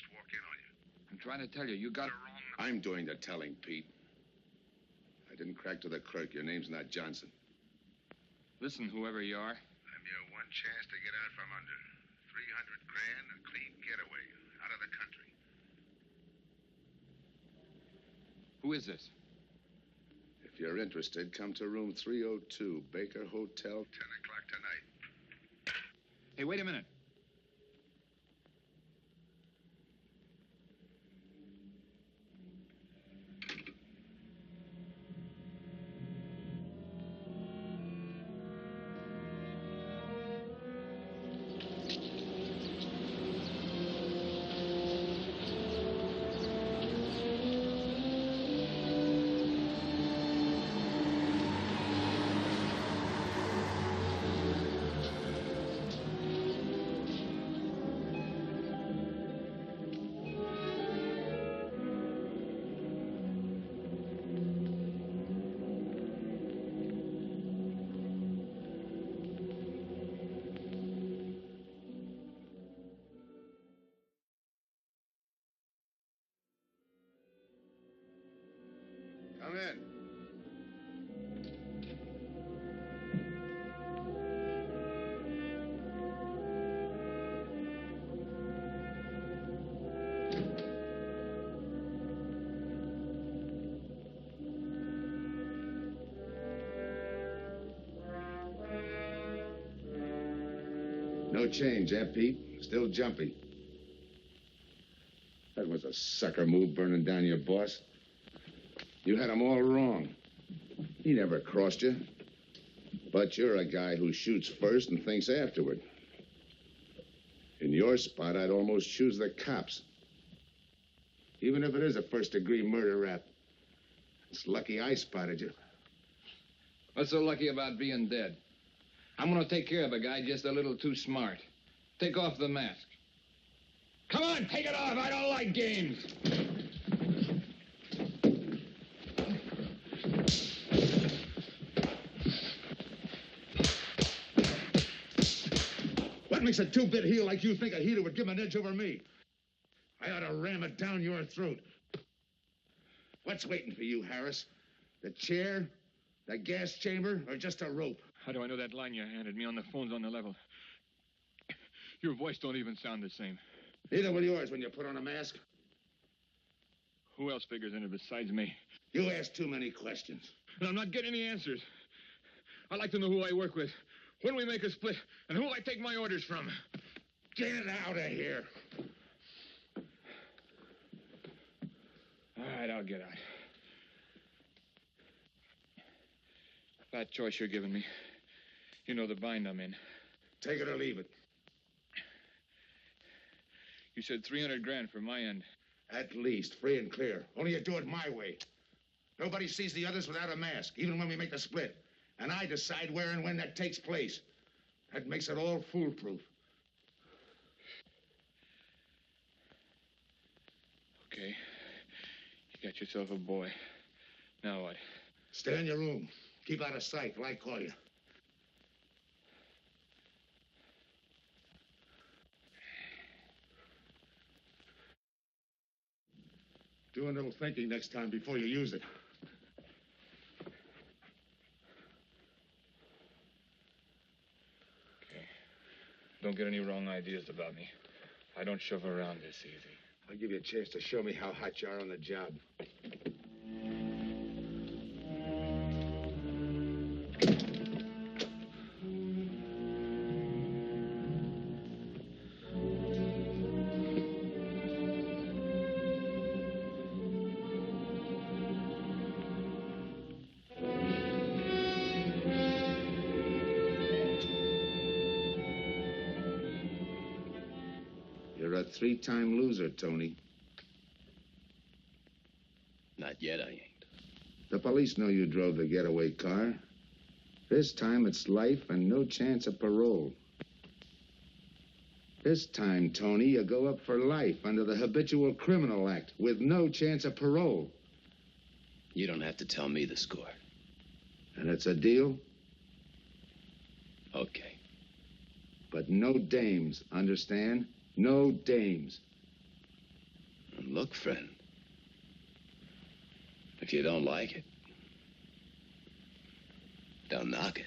just walk in on you. I'm trying to tell you, you got... You're wrong. I'm doing the telling, Pete. I didn't crack to the clerk. Your name's not Johnson. Listen, whoever you are. I'm your one chance to get out from under. 300 grand, a clean getaway, out of the country. Who is this? If you're interested, come to room 302, Baker Hotel. 10 o'clock tonight. Hey, wait a minute. Come in. No change, eh, Pete? Still jumpy. That was a sucker move, burning down your boss. You had him all wrong. He never crossed you. But you're a guy who shoots first and thinks afterward. In your spot, I'd almost choose the cops. Even if it is a first-degree murder rap. It's lucky I spotted you. What's so lucky about being dead? I'm going to take care of a guy just a little too smart. Take off the mask. Come on, take it off. I don't like games. What makes a two-bit heel like you think a heater would give him an edge over me? I ought to ram it down your throat. What's waiting for you, Harris? The chair, the gas chamber, or just a rope? How do I know that line you handed me on the phone's on the level? Your voice don't even sound the same. Neither will yours when you put on a mask. Who else figures in it besides me? You ask too many questions. And I'm not getting any answers. I'd like to know who I work with, when we make a split, and who I take my orders from. Get out of here. All right, I'll get out. That choice you're giving me. You know the bind I'm in. Take it or leave it. You said 300 grand for my end. At least, free and clear. Only you do it my way. Nobody sees the others without a mask, even when we make the split. And I decide where and when that takes place. That makes it all foolproof. Okay. You got yourself a boy. Now what? Stay in your room. Keep out of sight till I call you. Do a little thinking next time before you use it. Okay. Don't get any wrong ideas about me. I don't shove around this easy. I'll give you a chance to show me how hot you are on the job. You're a three-time loser, Tony. Not yet, I ain't. The police know you drove the getaway car. This time it's life and no chance of parole. This time, Tony, you go up for life under the Habitual Criminal Act with no chance of parole. You don't have to tell me the score. And it's a deal? Okay. But no dames, understand? No dames. Look, friend. If you don't like it, don't knock it.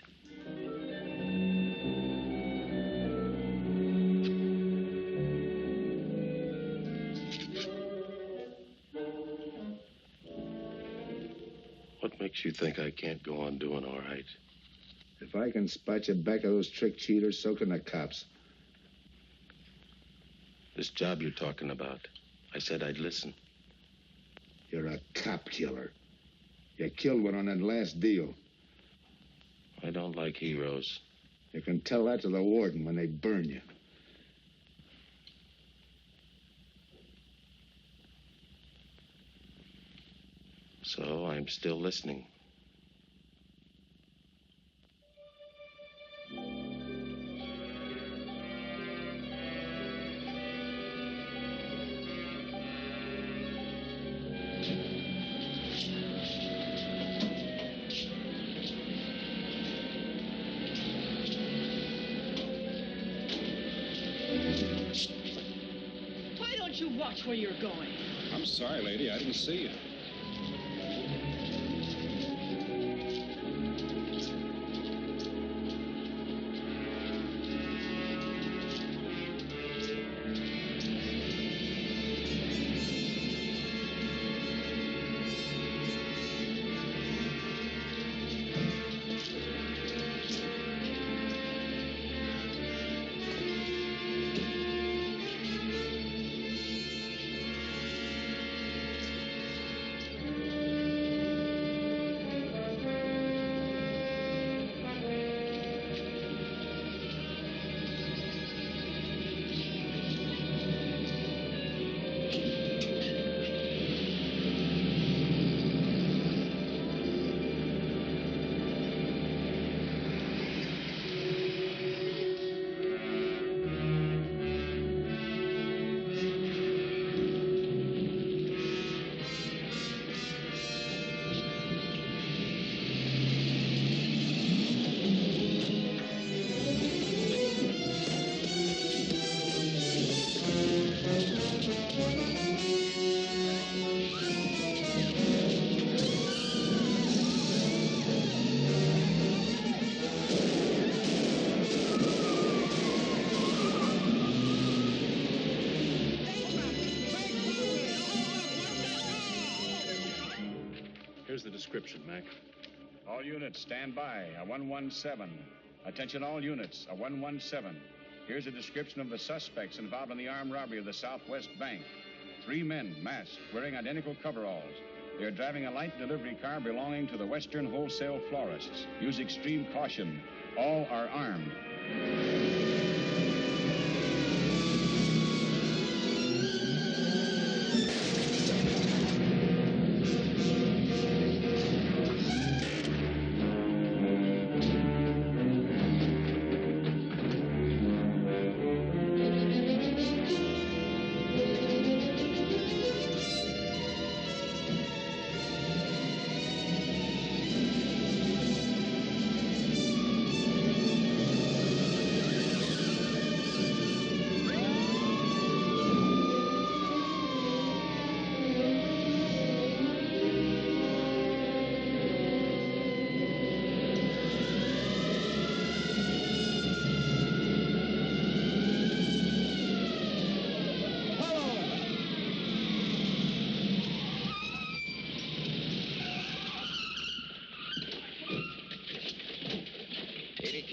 What makes you think I can't go on doing all right? If I can spot you back of those trick cheaters, so can the cops. This job you're talking about, I said I'd listen. You're a cop killer. You killed one on that last deal. I don't like heroes. You can tell that to the warden when they burn you. So I'm still listening. Why don't you watch where you're going? I'm sorry, lady. I didn't see you. Here's the description, Mac. All units, stand by. A 117. Attention all units, a 117. Here's a description of the suspects involved in the armed robbery of the Southwest Bank. 3 men, masked, wearing identical coveralls. They're driving a light delivery car belonging to the Western Wholesale Florists. Use extreme caution. All are armed.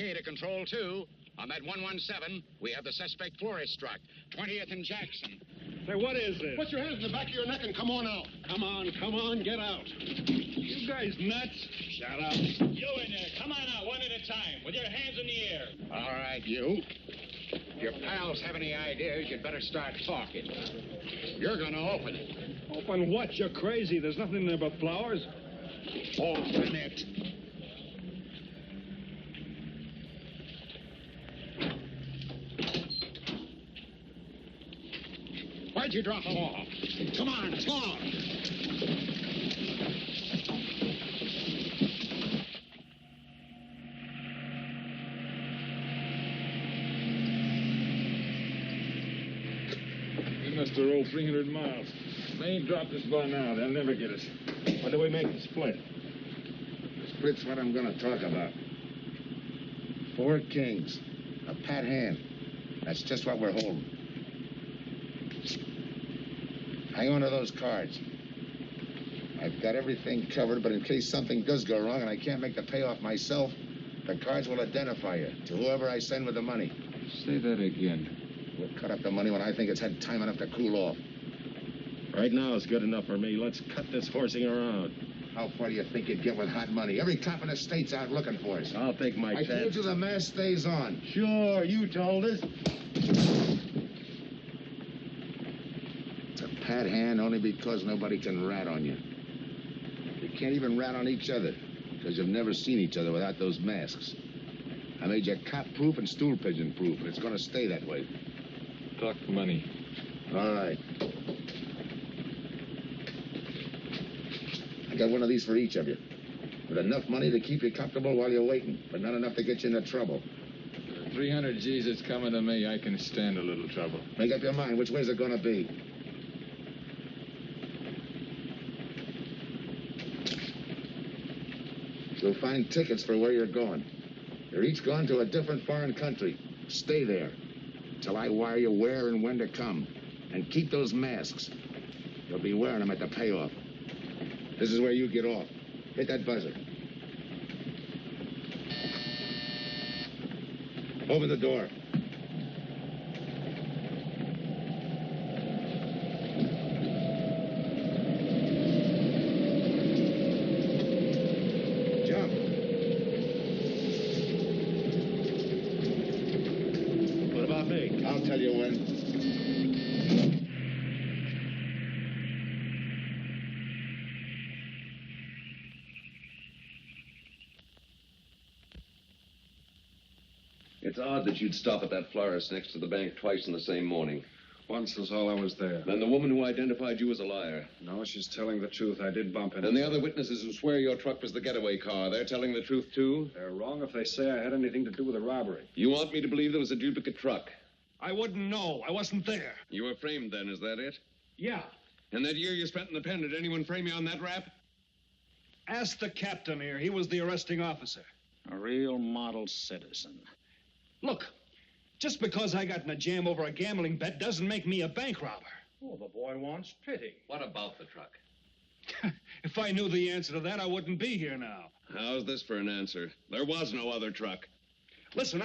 To Control 2. On that 117, we have the suspect florist struck. 20th and Jackson. Say, what is this? Put your hands in the back of your neck and come on out. Come on, get out. You guys nuts? Shut up. You in there, come on out one at a time, with your hands in the air. All right, you. If your pals have any ideas, you'd better start talking. You're going to open it. Open what? You're crazy. There's nothing in there but flowers. Open it. Why'd you drop them off? Come on, talk. We must have rolled 300 miles. They drop this ball now. They'll never get us. When do we make the split? Split's what I'm going to talk about. 4 kings. A pat hand. That's just what we're holding. Hang on to those cards. I've got everything covered, but in case something does go wrong and I can't make the payoff myself, the cards will identify you to whoever I send with the money. Say that again. We'll cut up the money when I think it's had time enough to cool off. Right now is good enough for me. Let's cut this horsing around. How far do you think you'd get with hot money? Every cop in the state's out looking for us. I'll take my chance. I told you the mask stays on. Sure, you told us. It's a pat hand only because nobody can rat on you. You can't even rat on each other because you've never seen each other without those masks. I made you cop-proof and stool pigeon-proof, and it's going to stay that way. Talk money. All right. I got one of these for each of you. With enough money to keep you comfortable while you're waiting, but not enough to get you into trouble. 300 G's that's coming to me, I can stand a little trouble. Make up your mind. Which way's it going to be? You'll find tickets for where you're going. You're each going to a different foreign country. Stay there till I wire you where and when to come. And keep those masks. You'll be wearing them at the payoff. This is where you get off. Hit that buzzer. Open the door. Jump. What about me? I'll tell you when. It's odd that you'd stop at that florist next to the bank twice in the same morning. Once was all I was there. Then the woman who identified you as a liar. No, she's telling the truth. I did bump into And the other witnesses who swear your truck was the getaway car, they're telling the truth, too? They're wrong if they say I had anything to do with the robbery. You want me to believe there was a duplicate truck? I wouldn't know. I wasn't there. You were framed then, is that it? Yeah. And that year you spent in the pen, did anyone frame you on that rap? Ask the captain here. He was the arresting officer. A real model citizen. Look, just because I got in a jam over a gambling bet doesn't make me a bank robber. Oh, the boy wants pity. What about the truck? If I knew the answer to that, I wouldn't be here now. How's this for an answer? There was no other truck. Listen,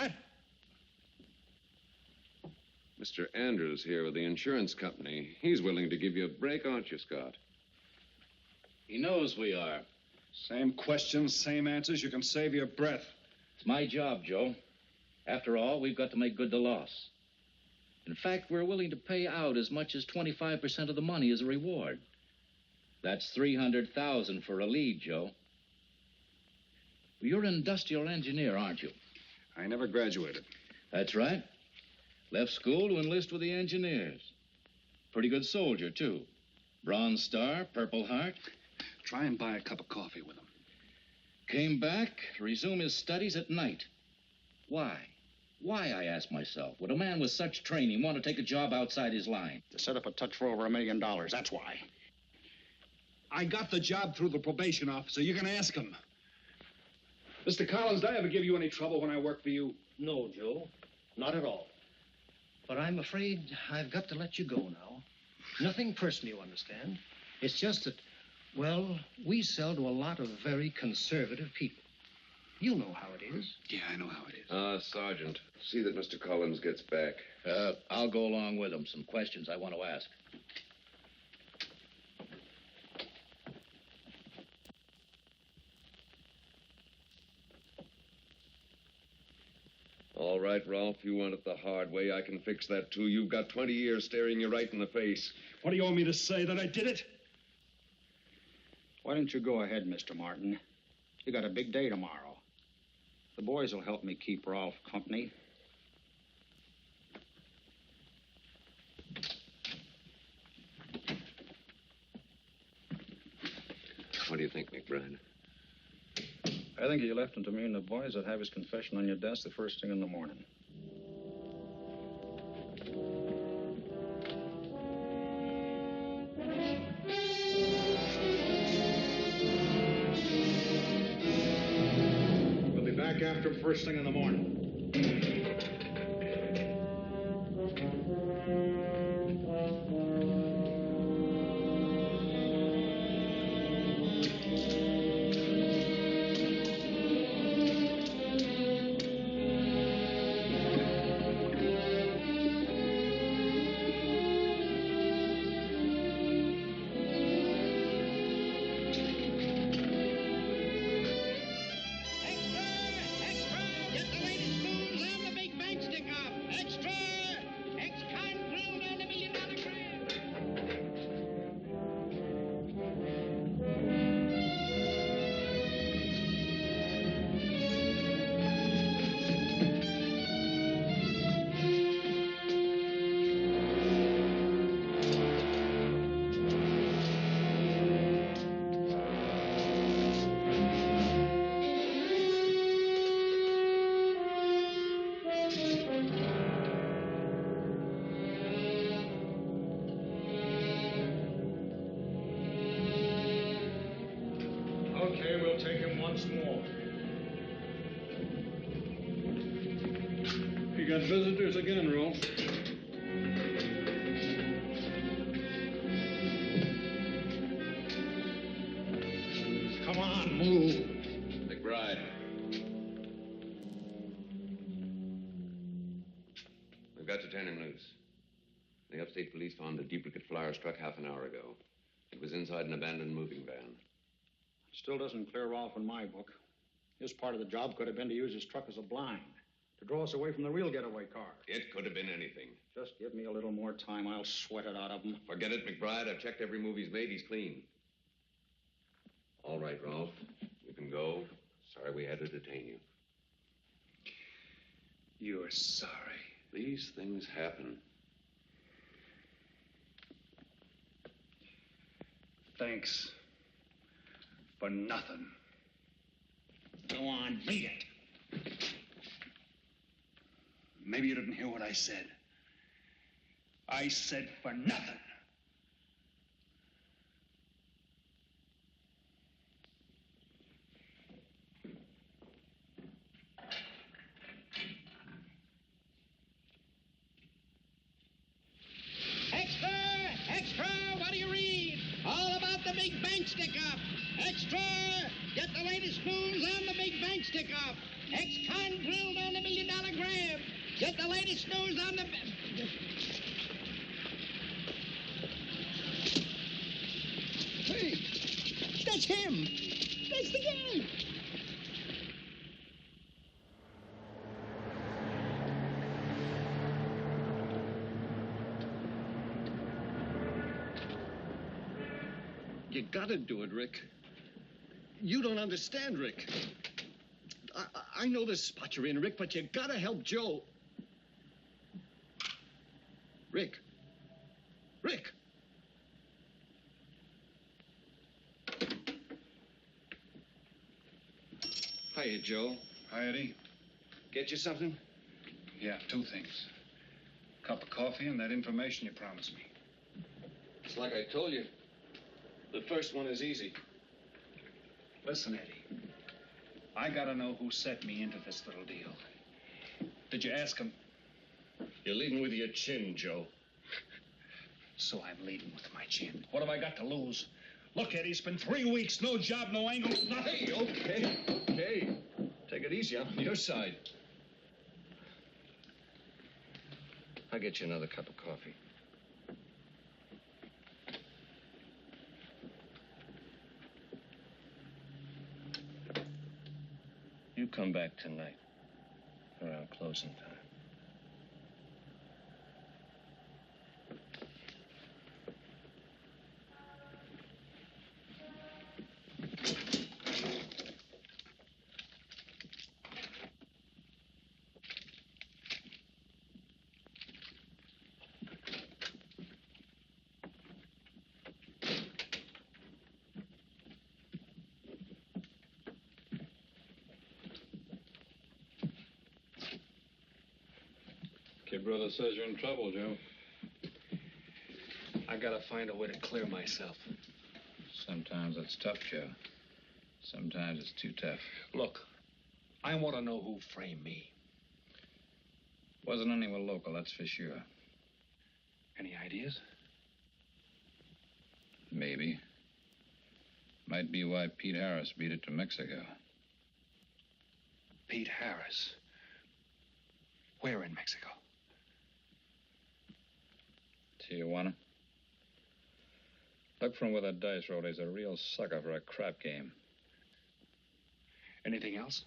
Mr. Andrews here with the insurance company. He's willing to give you a break, aren't you, Scott? He knows we are. Same questions, same answers. You can save your breath. It's my job, Joe. After all, we've got to make good the loss. In fact, we're willing to pay out as much as 25% of the money as a reward. That's $300,000 for a lead, Joe. You're an industrial engineer, aren't you? I never graduated. That's right. Left school to enlist with the engineers. Pretty good soldier, too. Bronze Star, Purple Heart. Try and buy a cup of coffee with him. Came back to resume his studies at night. Why? Why, I ask myself, would a man with such training want to take a job outside his line? To set up a touch for over $1 million, that's why. I got the job through the probation officer. You can ask him. Mr. Collins, did I ever give you any trouble when I worked for you? No, Joe. Not at all. But I'm afraid I've got to let you go now. Nothing personal, you understand. It's just that, well, we sell to a lot of very conservative people. You know how it is. Yeah, I know how it is. Sergeant, see that Mr. Collins gets back. I'll go along with him. Some questions I want to ask. All right, Ralph, you want it the hard way. I can fix that, too. You've got 20 years staring you right in the face. What do you want me to say, that I did it? Why don't you go ahead, Mr. Martin? You got a big day tomorrow. The boys will help me keep Rolf company. What do you think, McBride? I think you left him to me and the boys would have his confession on your desk the first thing in the morning. after him first thing in the morning. Okay, we'll take him once more. You got visitors again, Rolf. Come on, move. McBride. We've got to turn him loose. The upstate police found a duplicate flyer struck half an hour ago. It was inside an abandoned moving van. Still doesn't clear off in my book. His part of the job could have been to use his truck as a blind, to draw us away from the real getaway car. It could have been anything. Just give me a little more time. I'll sweat it out of him. Forget it, McBride. I've checked every move he's made. He's clean. All right, Ralph. You can go. Sorry we had to detain you. You're sorry. These things happen. Thanks. For nothing. Go on, beat it. Maybe you didn't hear what I said. I said for nothing. Extra! Extra! What do you read? All about the big bank stick-up. Extra! Get the latest news on the big bank stick-up. Ex-con drilled on the $1 million grab. Get the latest news on the... Hey, that's him. That's the guy. You gotta do it, Rick. You don't understand, Rick. I know the spot you're in, Rick, but you gotta help Joe. Rick. Rick! Hiya, Joe. Hi, Eddie. Get you something? Yeah, 2 things. Cup of coffee and that information you promised me. It's like I told you. The first one is easy. Listen, Eddie. I gotta know who set me into this little deal. Did you ask him? You're leading with your chin, Joe. So I'm leading with my chin. What have I got to lose? Look, Eddie, it's been 3 weeks. No job, no angle, nothing. Hey, okay. Take it easy. I'm on your side. I'll get you another cup of coffee. You come back tonight around closing time. Kid brother says you're in trouble, Joe. I gotta find a way to clear myself. Sometimes it's tough, Joe. Sometimes it's too tough. Look, I want to know who framed me. Wasn't anyone local, that's for sure. Any ideas? Maybe. Might be why Pete Harris beat it to Mexico. Pete Harris. Where in Mexico? Tijuana. Look from where the dice roll. He's a real sucker for a crap game. Anything else?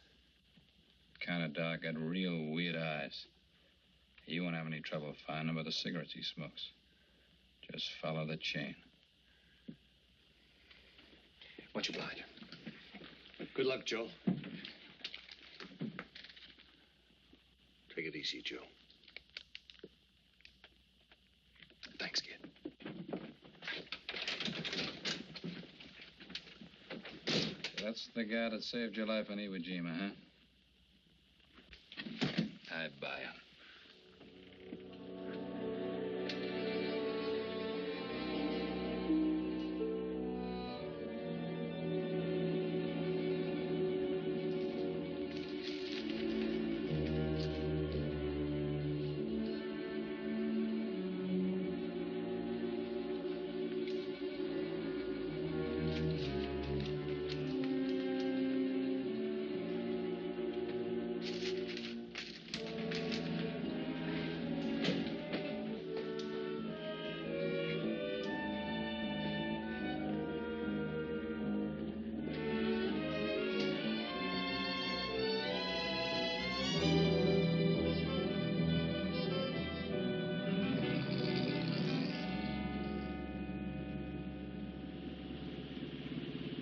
Kind of dark, got real weird eyes. You won't have any trouble finding him by the cigarettes he smokes. Just follow the chain. Much obliged. Good luck, Joe. Take it easy, Joe. Thanks, kid. That's the guy that saved your life on Iwo Jima, huh? I buy him.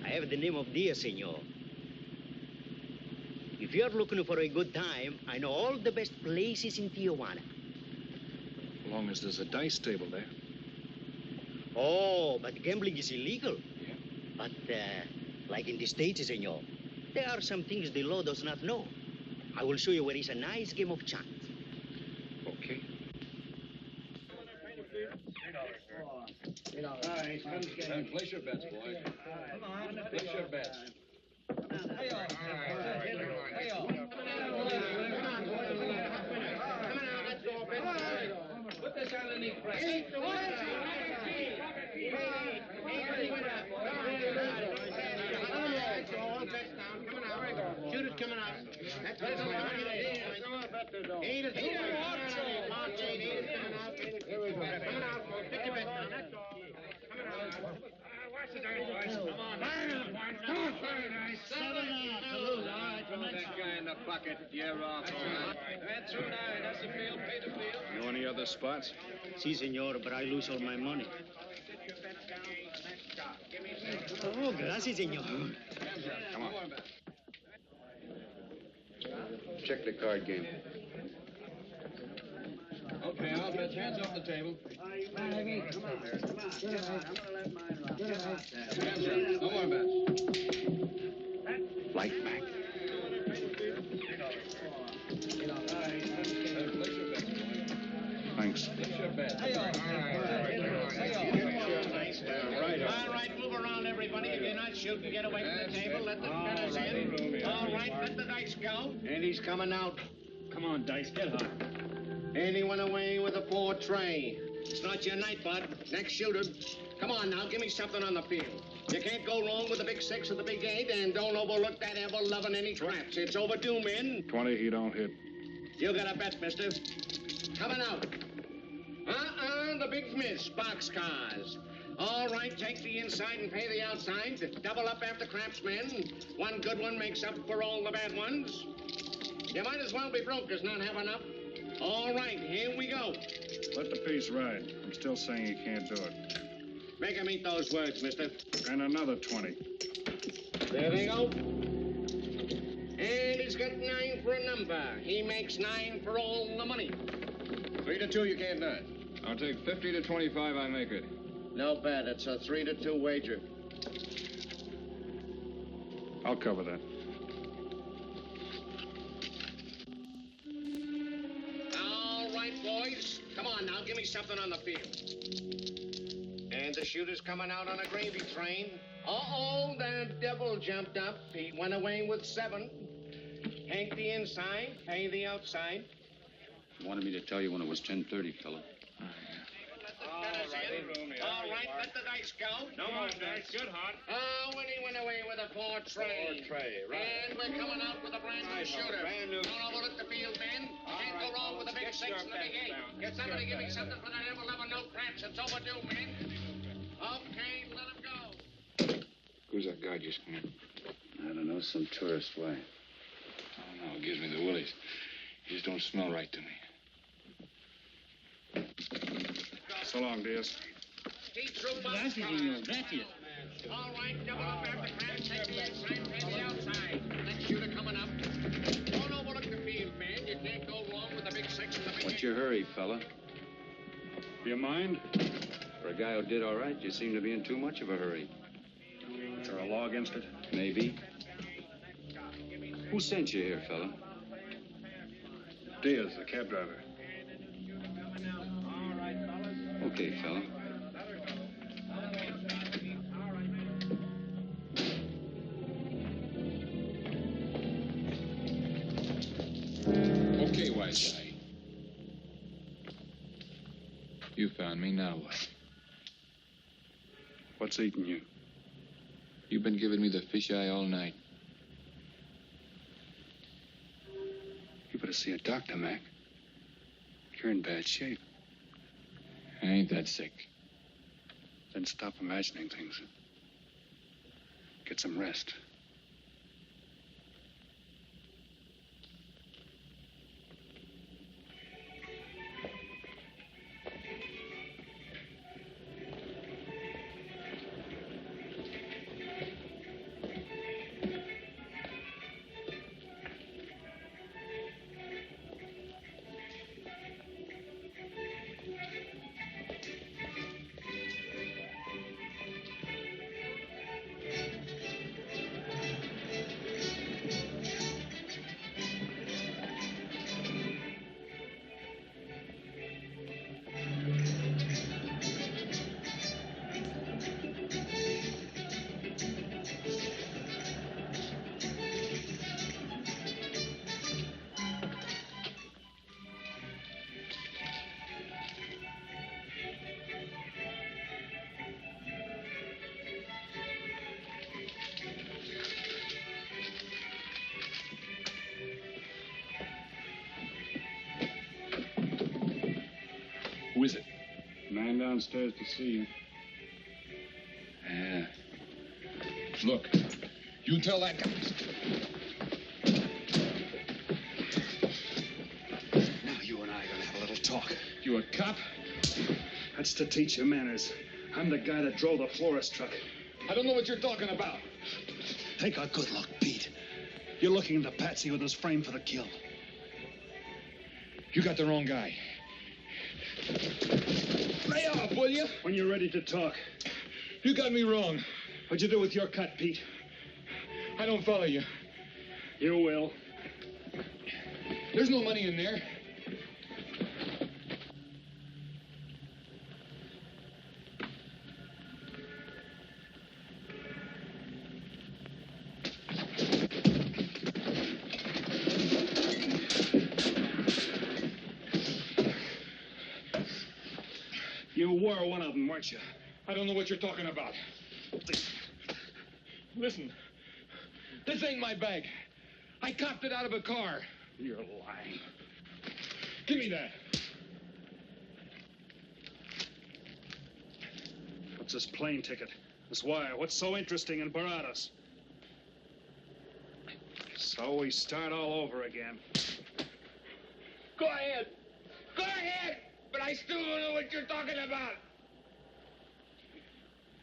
I have the name of Diaz, senor. If you're looking for a good time, I know all the best places in Tijuana. As long as there's a dice table there. Oh, but gambling is illegal. Yeah. But, like in the States, senor, there are some things the law does not know. I will show you where is a nice game of chance. Okay. All right, place your bets, boys. Come on. Place your bets. Put this on the knee press. Shooters coming out. That's what I'm Eight is coming out. March 8, 8 is coming out. Here we go. Coming out, folks. Pick your bet down. That's all. Coming out. Watch the dice, boys. Come on. Come on, very nice. 7 out. All right, throw that guy in the bucket. You're off. That's 2-9. That's the field. Pay the field. Know any other spots? Si, senor, but I lose all my money. Oh, gracias, senor. Come on. Check the card game. Okay, I'll bet hands off the table. No more bets. Light back. Thanks. All right, move around, everybody. If you're not shooting, get away from the table. Let the spinners in. All right, let the dice go. And he's coming out. Come on, Dice, get hot. And he went away with a 4 tray. It's not your night, bud. Next shooter. Come on now, give me something on the field. You can't go wrong with the big 6 or the big 8, and don't overlook that ever-loving any traps. It's overdue, men. 20, he don't hit. You got a bet, mister. Coming out. The big miss, boxcars. All right, take the inside and pay the outside. Double up after craps, men. One good one makes up for all the bad ones. You might as well be broke as not have enough. All right, here we go. Let the piece ride. I'm still saying he can't do it. Make him eat those words, mister. And another 20. There they go. And he's got 9 for a number. He makes 9 for all the money. 3 to 2, you can't do it. I'll take 50 to 25, I make it. No bad. It's a 3 to 2 wager. I'll cover that. All right, boys. Come on now, give me something on the field. And the shooter's coming out on a gravy train. Uh-oh, the devil jumped up. He went away with 7. Take the inside, pay the outside. You wanted me to tell you when it was 10:30, fella. All right, let the dice go. No more dice. Good, Hart. Oh, when he went away with a 4 tray. 4 tray, right. And we're coming out with a brand new shooter. Brand new. Don't overlook the field, man. Can't go wrong with a big 6 and a big 8. Get somebody to give me something for that ever-loving no cramps. It's overdue, man. Okay, let him go. Who's that guy just come in? I don't know, some tourist way. I don't know. It gives me the willies. He just don't smell right to me. So long, Diaz. Keep through Gracias, señor. Gracias. All right, double up after cramps. Take the inside, pay the outside. Next shooter coming up. Don't overlook the field, man. You can't go wrong with a big 6 and a big 8. What's your hurry, fella? Do you mind? For a guy who did all right, you seem to be in too much of a hurry. Is there a law against it? Maybe. Who sent you here, fella? Diaz, the cab driver. Okay, fella. Okay, wise guy. You found me, now what? What's eating you? You've been giving me the fisheye all night. You better see a doctor, Mac. You're in bad shape. I ain't that sick. Then stop imagining things. Get some rest. Who is it? Man downstairs to see you. Yeah. Look, you tell that guy. Now you and I are gonna have a little talk. You a cop? That's to teach you manners. I'm the guy that drove the florist truck. I don't know what you're talking about. Take a good look, Pete. You're looking into Patsy with his frame for the kill. You got the wrong guy. Lay off, will you? When you're ready to talk. You got me wrong. What'd you do with your cut, Pete? I don't follow you. You will. There's no money in there. You were one of them, weren't you? I don't know what you're talking about. Listen, this ain't my bag. I copped it out of a car. You're lying. Give me that. What's this plane ticket? This wire? What's so interesting in Baradas? So we start all over again. Go ahead. Go ahead. But I still don't know what you're talking about.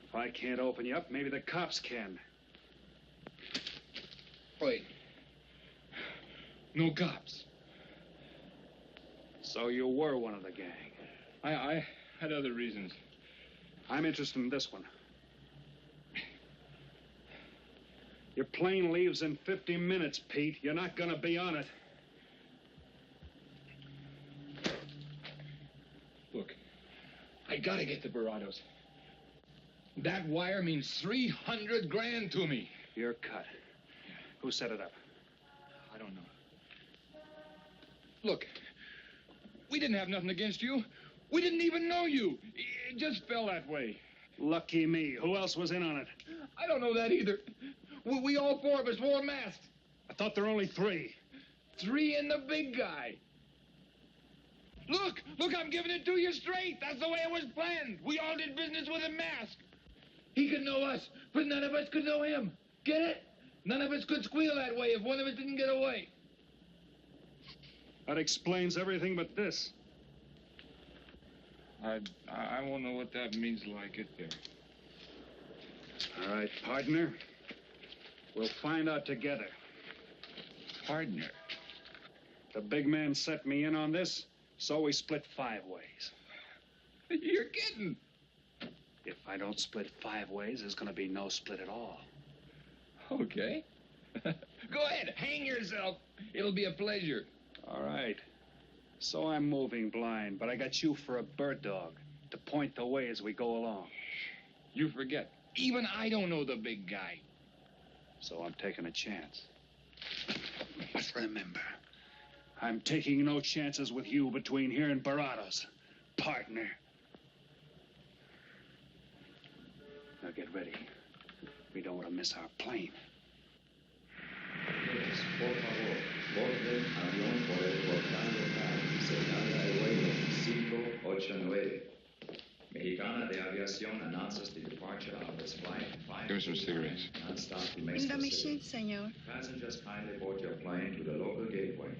If I can't open you up, maybe the cops can. Wait. No cops. So you were one of the gang. I had other reasons. I'm interested in this one. Your plane leaves in 50 minutes, Pete. You're not gonna be on it. Look, I gotta get to Barados. That wire means 300 grand to me. You're cut. Who set it up? I don't know. Look, we didn't have nothing against you. We didn't even know you. It just fell that way. Lucky me. Who else was in on it? I don't know that either. We all four of us wore masks. I thought there were only 3. 3 and the big guy. Look, I'm giving it to you straight. That's the way it was planned. We all did business with a mask. He could know us, but none of us could know him. Get it? None of us could squeal that way if one of us didn't get away. That explains everything but this. I won't know what that means till I get there. All right, partner. We'll find out together. Partner? The big man set me in on this, so we split 5 ways. You're kidding. If I don't split 5 ways, there's gonna be no split at all. Okay. Go ahead, hang yourself. It'll be a pleasure. All right. So I'm moving blind, but I got you for a bird dog to point the way as we go along. You forget. Even I don't know the big guy. So I'm taking a chance. But remember, I'm taking no chances with you between here and Barados, partner. Now get ready. We don't want to miss our plane. Por favor, borde avión por el portal local, señal de vuelo 589. Mexicana de Aviación announces the departure of this flight 5. Give me some cigarettes. Non-stop to In Mexico the City. machine, senor. Passengers kindly board your plane to the local gateway.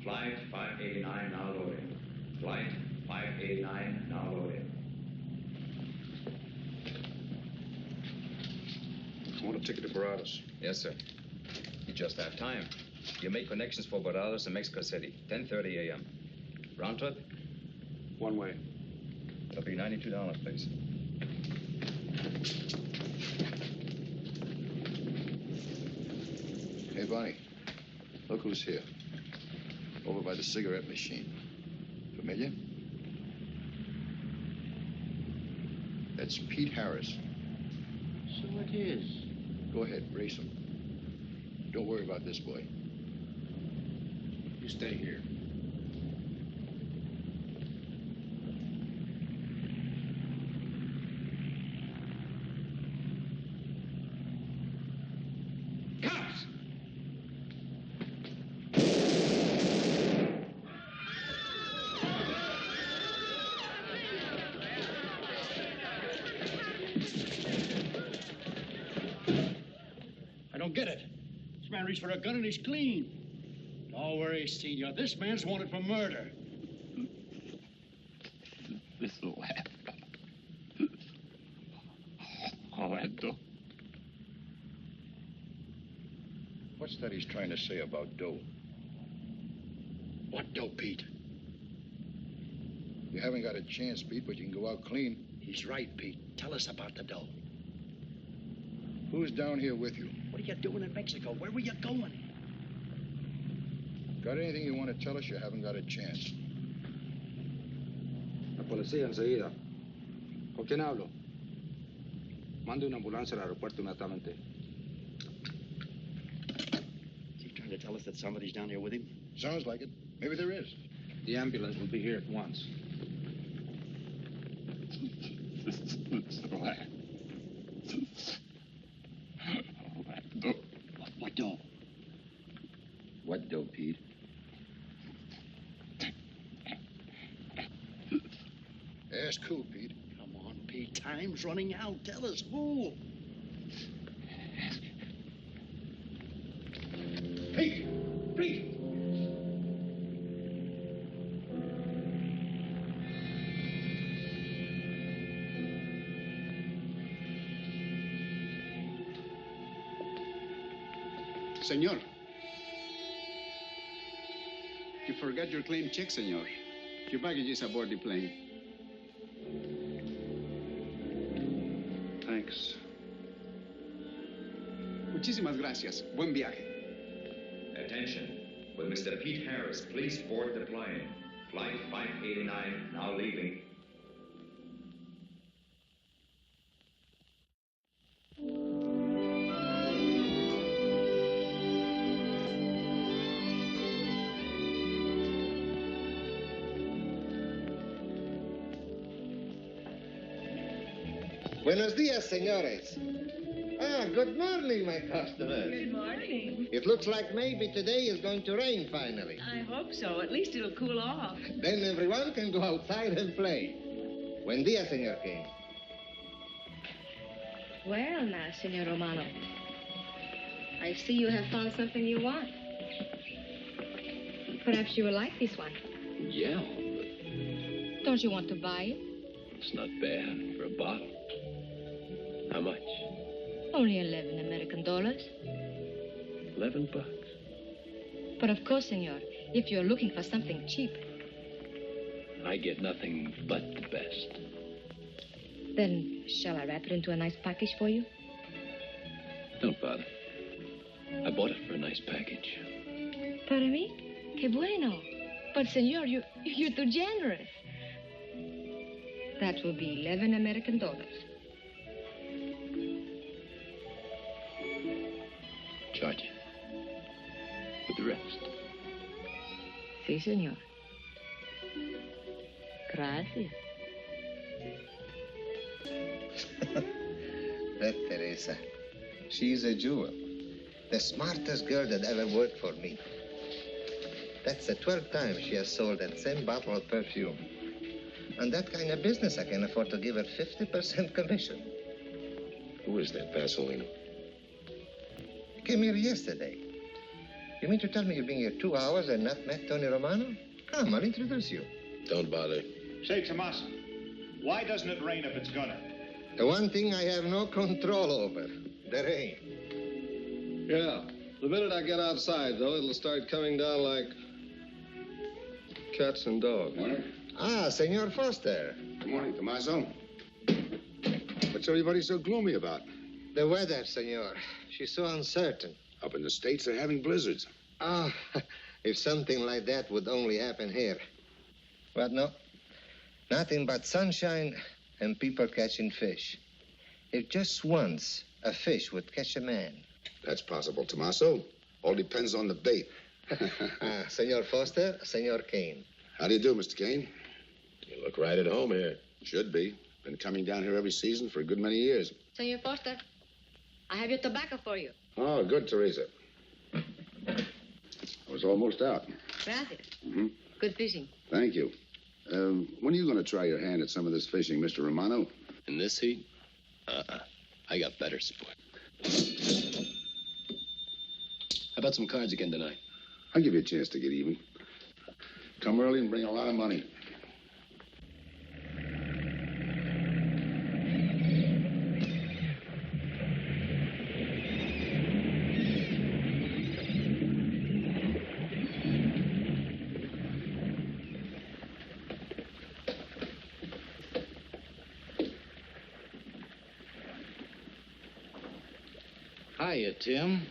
Flight 589 now loading. Flight 589 now loading. I want a ticket to Barados. Yes, sir. You just have time. You make connections for Barados and Mexico City, 10:30 a.m. Round trip? One way. It'll be $92, please. Hey, Bonnie. Look who's here. Over by the cigarette machine. Familiar? That's Pete Harris. So it is. Go ahead, race him. Don't worry about this boy. You stay here. Cops! I don't get it. This man reached for a gun and he's clean. Don't worry, Senor. This man's wanted for murder. This'll happen. Orlando. What's that he's trying to say about dough? What dope, Pete? You haven't got a chance, Pete, but you can go out clean. He's right, Pete. Tell us about the dough. Who's down here with you? What are you doing in Mexico? Where were you going? Got anything you want to tell us? You haven't got a chance. La policía enseguida. ¿Con quién hablo? Mande una ambulancia al aeropuerto inmediatamente. Is he trying to tell us that somebody's down here with him? Sounds like it. Maybe there is. The ambulance will be here at once. What dough? What dough, Pete? Ask who, Pete? Come on, Pete. Time's running out. Tell us who. Pete! Pete! Senor. You forgot your claim check, senor. Your baggage is aboard the plane. Thanks. Muchísimas gracias. Buen viaje. Attention. Will Mr. Pete Harris please board the plane? Flight 589 now leaving. Buenos dias, senores. Ah, good morning, my customers. Good morning. It looks like maybe today is going to rain finally. I hope so. At least it'll cool off. Then everyone can go outside and play. Buen dia, Senor King. Well, now, Senor Romano, I see you have found something you want. Perhaps you will like this one. Yeah, Don't you want to buy it? it's not bad for a bottle. How much? Only 11 American dollars. $11. But of course, senor, if you're looking for something cheap, I get nothing but the best. then shall I wrap it into a nice package for you? Don't bother. I bought it for a nice package. Para mí? Que bueno. But, senor, you're too generous. That will be 11 American dollars. Charge it. With the rest. Sí, senor. Gracias. That Teresa. She's a jewel. The smartest girl that ever worked for me. That's the 12th time she has sold that same bottle of perfume. On that kind of business, I can afford to give her 50% commission. Who is that Vaseline? Came here yesterday. You mean to tell me you've been here 2 hours and not met Tony Romano? Come, I'll introduce you. Don't bother. Say, Tomas, why doesn't it rain if it's gonna? The one thing I have no control over, the rain. Yeah. The minute I get outside, though, it'll start coming down like cats and dogs. Morning. Ah, Senor Foster. Good morning, Tommaso. What's everybody so gloomy about? The weather, senor. She's so uncertain. Up in the States, they're having blizzards. Ah, if something like that would only happen here. But no. Nothing but sunshine and people catching fish. If just once a fish would catch a man. That's possible, Tommaso. All depends on the bait. Senor Foster, Senor Kane. How do you do, Mr. Kane? You look right at home here. Should be. Been coming down here every season for a good many years. Senor Foster, I have your tobacco for you. Oh, good, Teresa. I was almost out. Gracias. Mm-hmm. Good fishing. Thank you. When are you going to try your hand at some of this fishing, Mr. Romano? In this heat? I got better support. How about some cards again tonight? I'll give you a chance to get even. Come early and bring a lot of money. Hiya, Tim.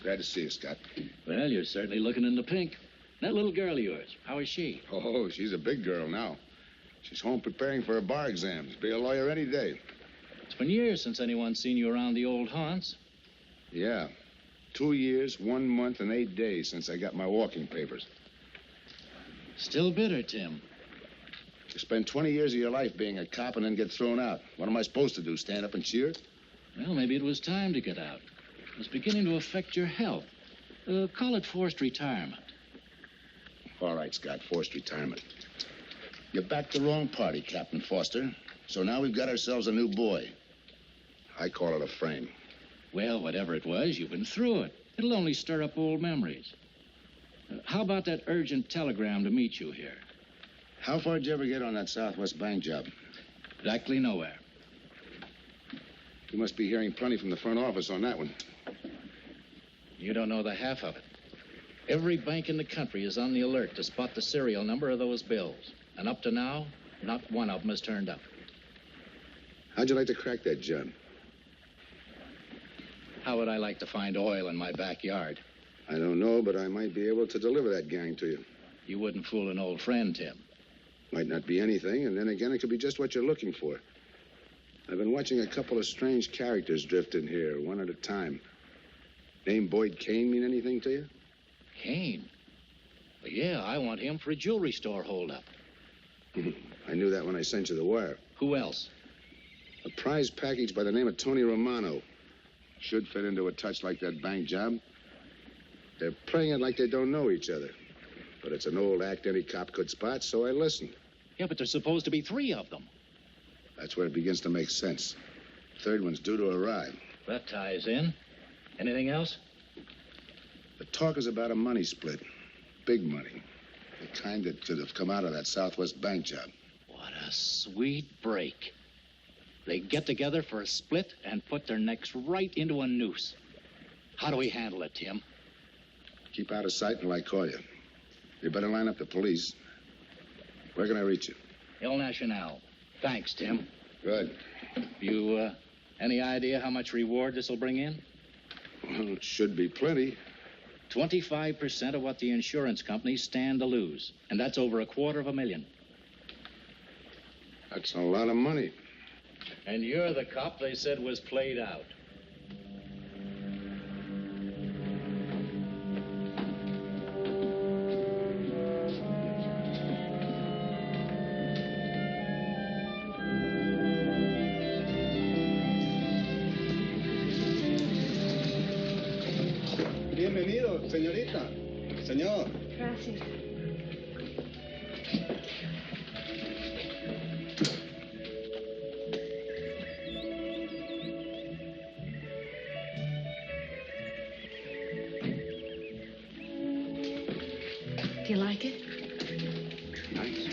Glad to see you, Scott. Well, you're certainly looking in the pink. That little girl of yours, how is she? Oh, she's a big girl now. She's home preparing for her bar exams. Be a lawyer any day. It's been years since anyone's seen you around the old haunts. Yeah. 2 years, 1 month, and 8 days since I got my walking papers. Still bitter, Tim. You spend 20 years of your life being a cop and then get thrown out. What am I supposed to do, stand up and cheer? Well, maybe it was time to get out. It was beginning to affect your health. Call it forced retirement. All right, Scott, forced retirement. You backed the wrong party, Captain Foster. So now we've got ourselves a new boy. I call it a frame. Well, whatever it was, you've been through it. It'll only stir up old memories. How about that urgent telegram to meet you here? How far did you ever get on that Southwest Bank job? Exactly nowhere. You must be hearing plenty from the front office on that one. You don't know the half of it. Every bank in the country is on the alert to spot the serial number of those bills. And up to now, not one of them has turned up. How'd you like to crack that job? How would I like to find oil in my backyard? I don't know, but I might be able to deliver that gang to you. You wouldn't fool an old friend, Tim. Might not be anything, and then again, it could be just what you're looking for. I've been watching a couple of strange characters drift in here, one at a time. Name Boyd Kane mean anything to you? Kane? Well, yeah, I want him for a jewelry store holdup. I I knew that when I sent you the wire. Who else? A prize package by the name of Tony Romano. Should fit into a touch like that bank job. They're playing it like they don't know each other. But it's an old act any cop could spot, so I listened. Yeah, but there's supposed to be 3 of them. That's where it begins to make sense. Third one's due to arrive. That ties in. Anything else? The talk is about a money split. Big money. The kind that could have come out of that Southwest bank job. What a sweet break. They get together for a split and put their necks right into a noose. How do we handle it, Tim? Keep out of sight until I call you. You better line up the police. Where can I reach you? El Nacional. Thanks, Tim. Good. You, any idea how much reward this will bring in? Well, it should be plenty. 25% of what the insurance companies stand to lose. And that's over $250,000. That's a lot of money. And you're the cop they said was played out. Bienvenido, señorita. Señor. Gracias. Do you like it? Nice.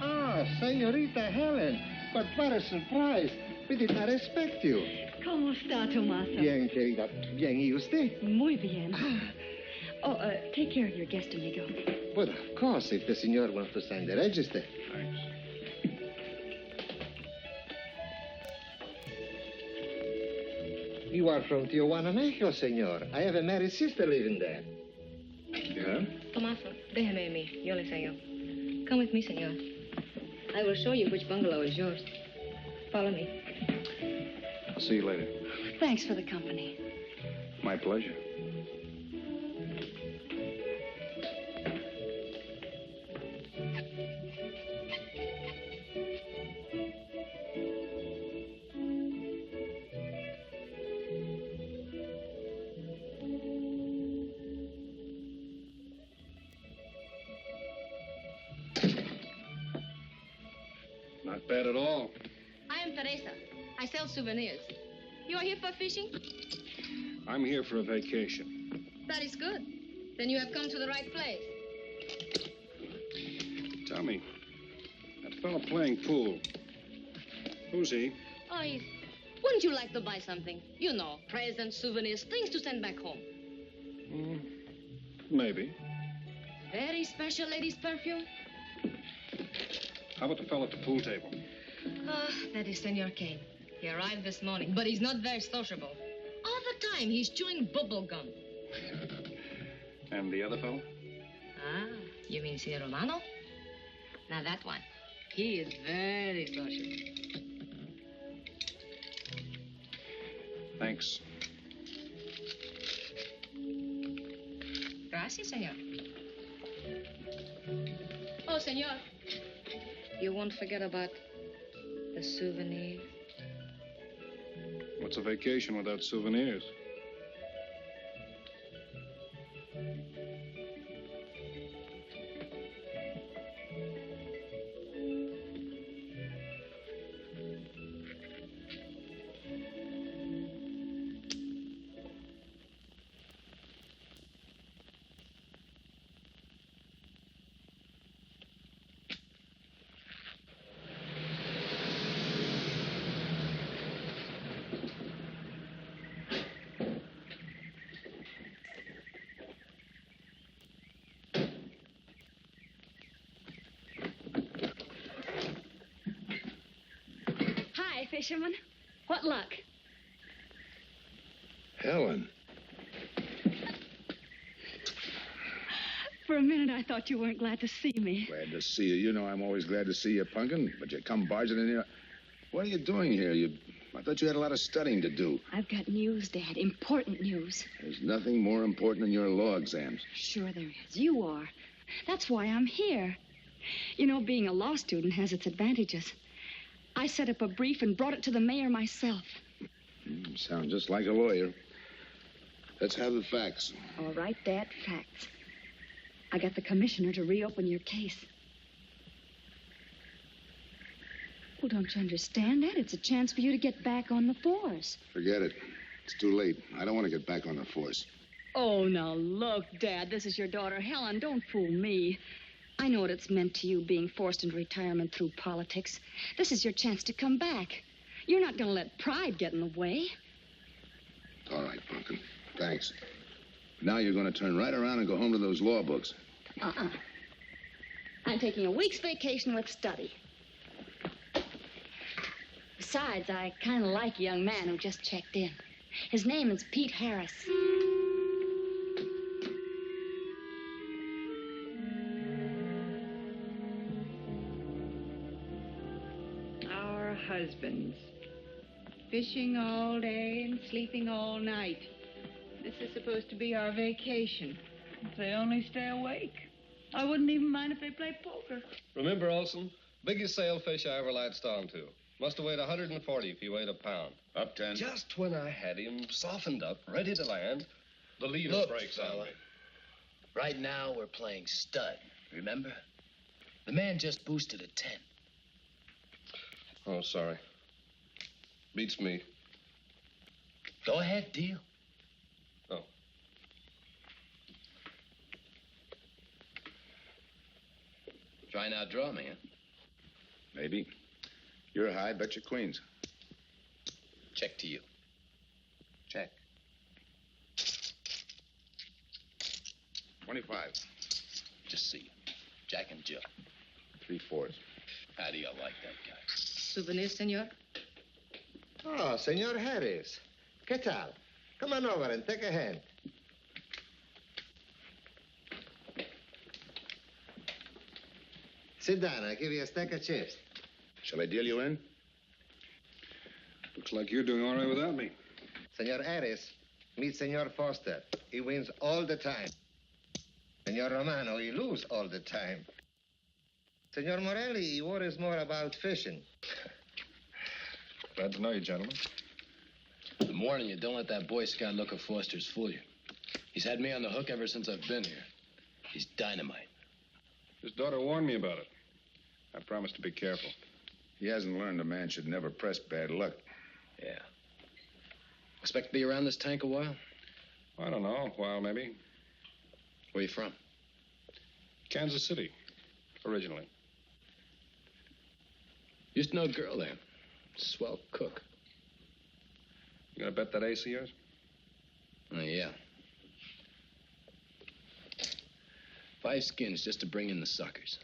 Ah, señorita Helen. But what a surprise. We did not expect you. ¿Cómo está, Tomaso? Bien, querida. Bien, ¿y usted? Muy bien. Oh, take care of your guest, amigo. But of course, if the senor wants to sign the register. Thanks. You are from Tijuana, Mexico, senor. I have a married sister living there. Yeah? Tomaso, déjeme a mí. Yo le enseño. Come with me, senor. I will show you which bungalow is yours. Follow me. I'll see you later. Thanks for the company. My pleasure. Not bad at all. I am Teresa. I sell souvenirs. You are here for fishing? I'm here for a vacation. That is good. Then you have come to the right place. Tell me, that fella playing pool, who's he? Oh, wouldn't you like to buy something? You know, presents, souvenirs, things to send back home. Maybe. Very special ladies' perfume. How about the fella at the pool table? Ah, that is Senor Kane. He arrived this morning, but he's not very sociable. All the time, he's chewing bubble gum. And the other fellow? Ah, you mean Senor Romano? Now, that one. He is very sociable. Thanks. Gracias, senor. Oh, senor. You won't forget about the souvenir. What's a vacation without souvenirs? Hi, fisherman. What luck? Helen. For a minute, I thought you weren't glad to see me. Glad to see you. You know I'm always glad to see you, Punkin, but you come barging in here. What are you doing here? You I thought you had a lot of studying to do. I've got news, Dad. Important news. There's nothing more important than your law exams. Sure there is. You are. That's why I'm here. You know, being a law student has its advantages. I set up a brief and brought it to the mayor myself. Sound just like a lawyer. Let's have the facts. All right, Dad, facts. I got the commissioner to reopen your case. Well, don't you understand that? It's a chance for you to get back on the force. Forget it. It's too late. I don't want to get back on the force. Oh, now look, Dad, this is your daughter, Helen. Don't fool me. I know what it's meant to you being forced into retirement through politics. This is your chance to come back. You're not going to let pride get in the way. All right, Pumpkin. Thanks. Now you're going to turn right around and go home to those law books. I'm taking a week's vacation with study. Besides, I kind of like a young man who just checked in. His name is Pete Harris. Our husbands. Fishing all day and sleeping all night. This is supposed to be our vacation. If they only stay awake. I wouldn't even mind if they play poker. Remember, Olson, biggest sailfish I ever latched onto. Must have weighed 140 if he weighed a pound. Up 10. Just when I had him softened up, ready to land, the leader Look, breaks on fella. me. Right now, we're playing stud, remember? The man just boosted a 10. Oh, sorry. Beats me. Go ahead, deal. Oh. Try and outdraw me, huh? Maybe. You're high, bet your queens. Check to you. Check. 25. Just see you. Jack and Jill. 3/4. How do you like that guy? Souvenir, senor? Oh, Senor Harris. ¿Qué tal? Come on over and take a hand. Sit down. I'll give you a stack of chips. Shall I deal you in? Looks like you're doing all right without me. Senor Harris, meet Senor Foster. He wins all the time. Senor Romano, he loses all the time. Senor Morelli, he worries more about fishing. Glad to know you, gentlemen. I'm warning you, don't let that Boy Scout look of Foster's fool you. He's had me on the hook ever since I've been here. He's dynamite. His daughter warned me about it. I promised to be careful. He hasn't learned a man should never press bad luck. Yeah. Expect to be around this tank a while? I don't know, a while maybe. Where you from? Kansas City, originally. Used to know a girl there. Swell cook. You gonna bet that ace of yours? Yeah. 5 skins just to bring in the suckers.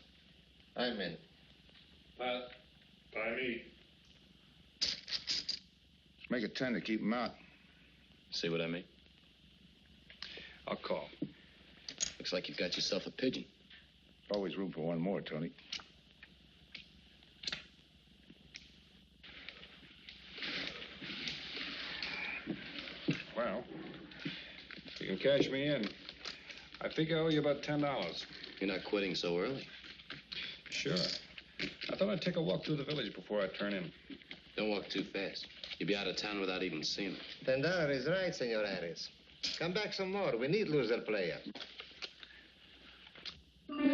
I'm in. Pat, by me. Make it 10 to keep him out. See what I mean? I'll call. Looks like you've got yourself a pigeon. Always room for one more, Tony. Well, you can cash me in. I think I owe you about $10. You're not quitting so early. Sure. I thought I'd take a walk through the village before I turn in. Don't walk too fast. You'll be out of town without even seeing it. $10 is right, Senor Harris. Come back some more. We need loser player. My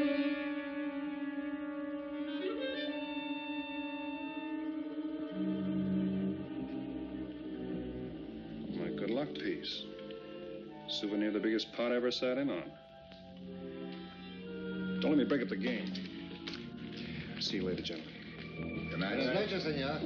good luck piece. Souvenir the biggest pot I ever sat in on. Don't let me break up the game. See you later, gentlemen. Good night. Buenas noches, senor.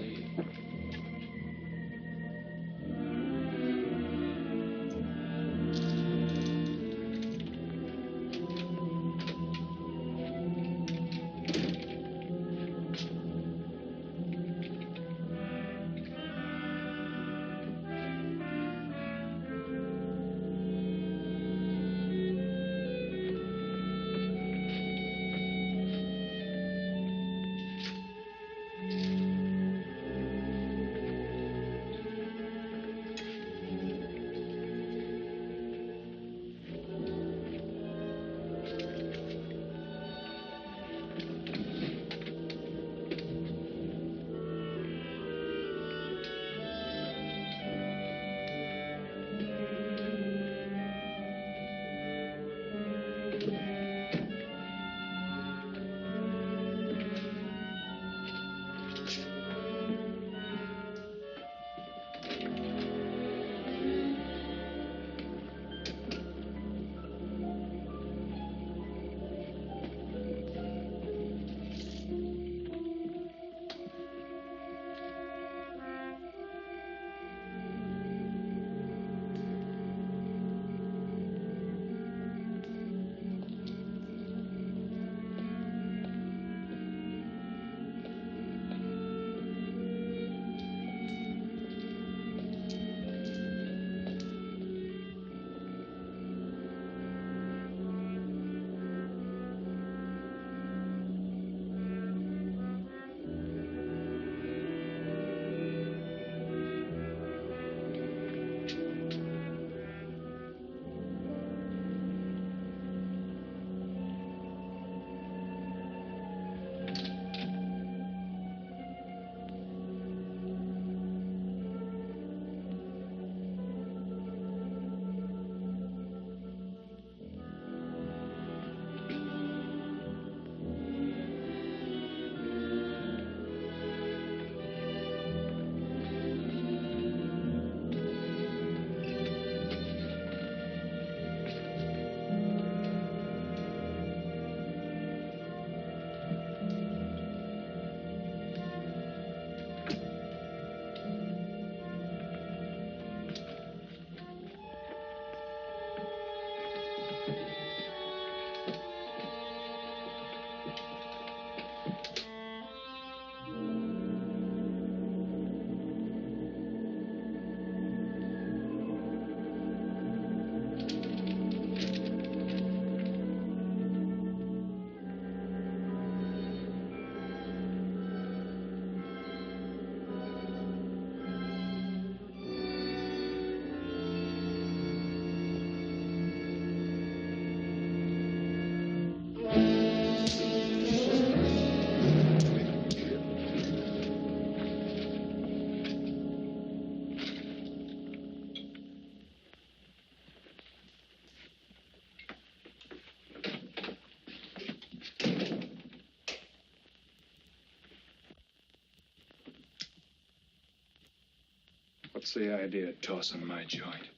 What's the idea of tossing my joint?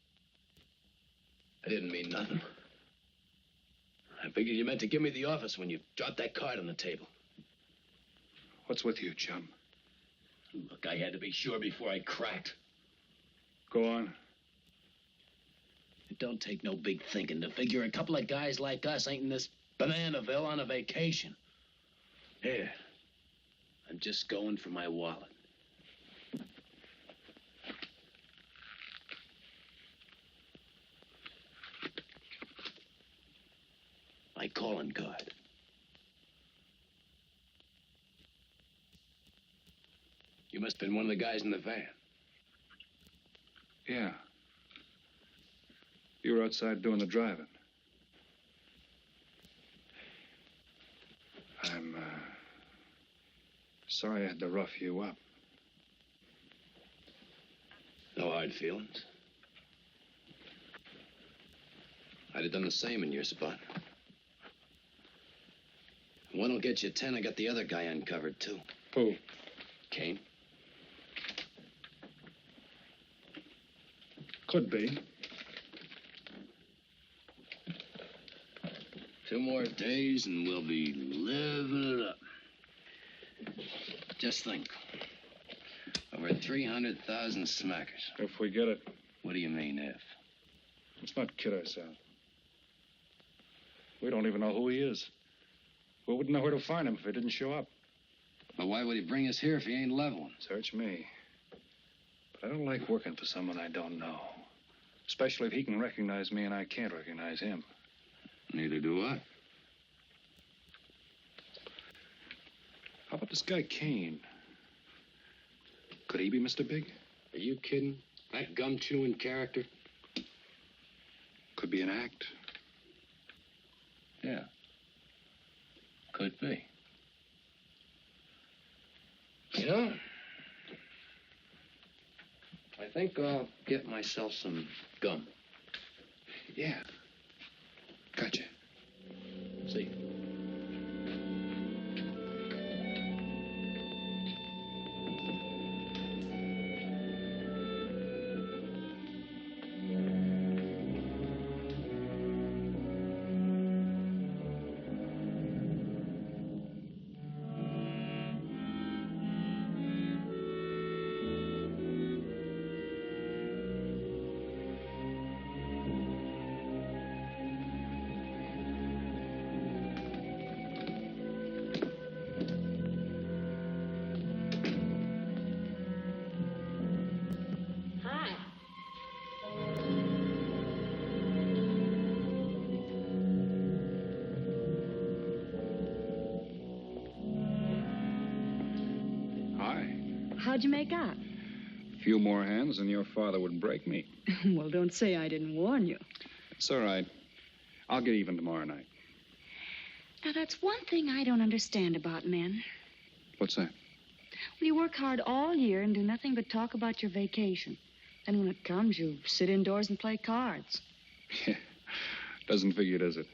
I didn't mean nothing. I figured you meant to give me the office when you dropped that card on the table. What's with you, chum? Look, I had to be sure before I cracked. Go on. It don't take no big thinking to figure a couple of guys like us ain't in this Bananaville on a vacation. Here, I'm just going for my wallet. My calling card. You must have been one of the guys in the van. Yeah. You were outside doing the driving. I'm, sorry I had to rough you up. No hard feelings. I'd have done the same in your spot. One'll get you 10. I got the other guy uncovered, too. Who? Kane. Could be. 2 more days and we'll be living it up. Just think. Over 300,000 smackers. If we get it. What do you mean, if? Let's not kid ourselves. We don't even know who he is. We wouldn't know where to find him if he didn't show up. But why would he bring us here if he ain't leveling? Search me. But I don't like working for someone I don't know. Especially if he can recognize me and I can't recognize him. Neither do I. How about this guy Kane? Could he be Mr. Big? Are you kidding? That gum-chewing character? Could be an act. Yeah. Could be. You know, I think I'll get myself some gum. Yeah. Gotcha. See. How'd you make out? A few more hands and your father would break me. Well, don't say I didn't warn you. It's all right. I'll get even tomorrow night. Now, that's one thing I don't understand about men. What's that? Well, you work hard all year and do nothing but talk about your vacation. Then when it comes, you sit indoors and play cards. Yeah. Doesn't figure, does it?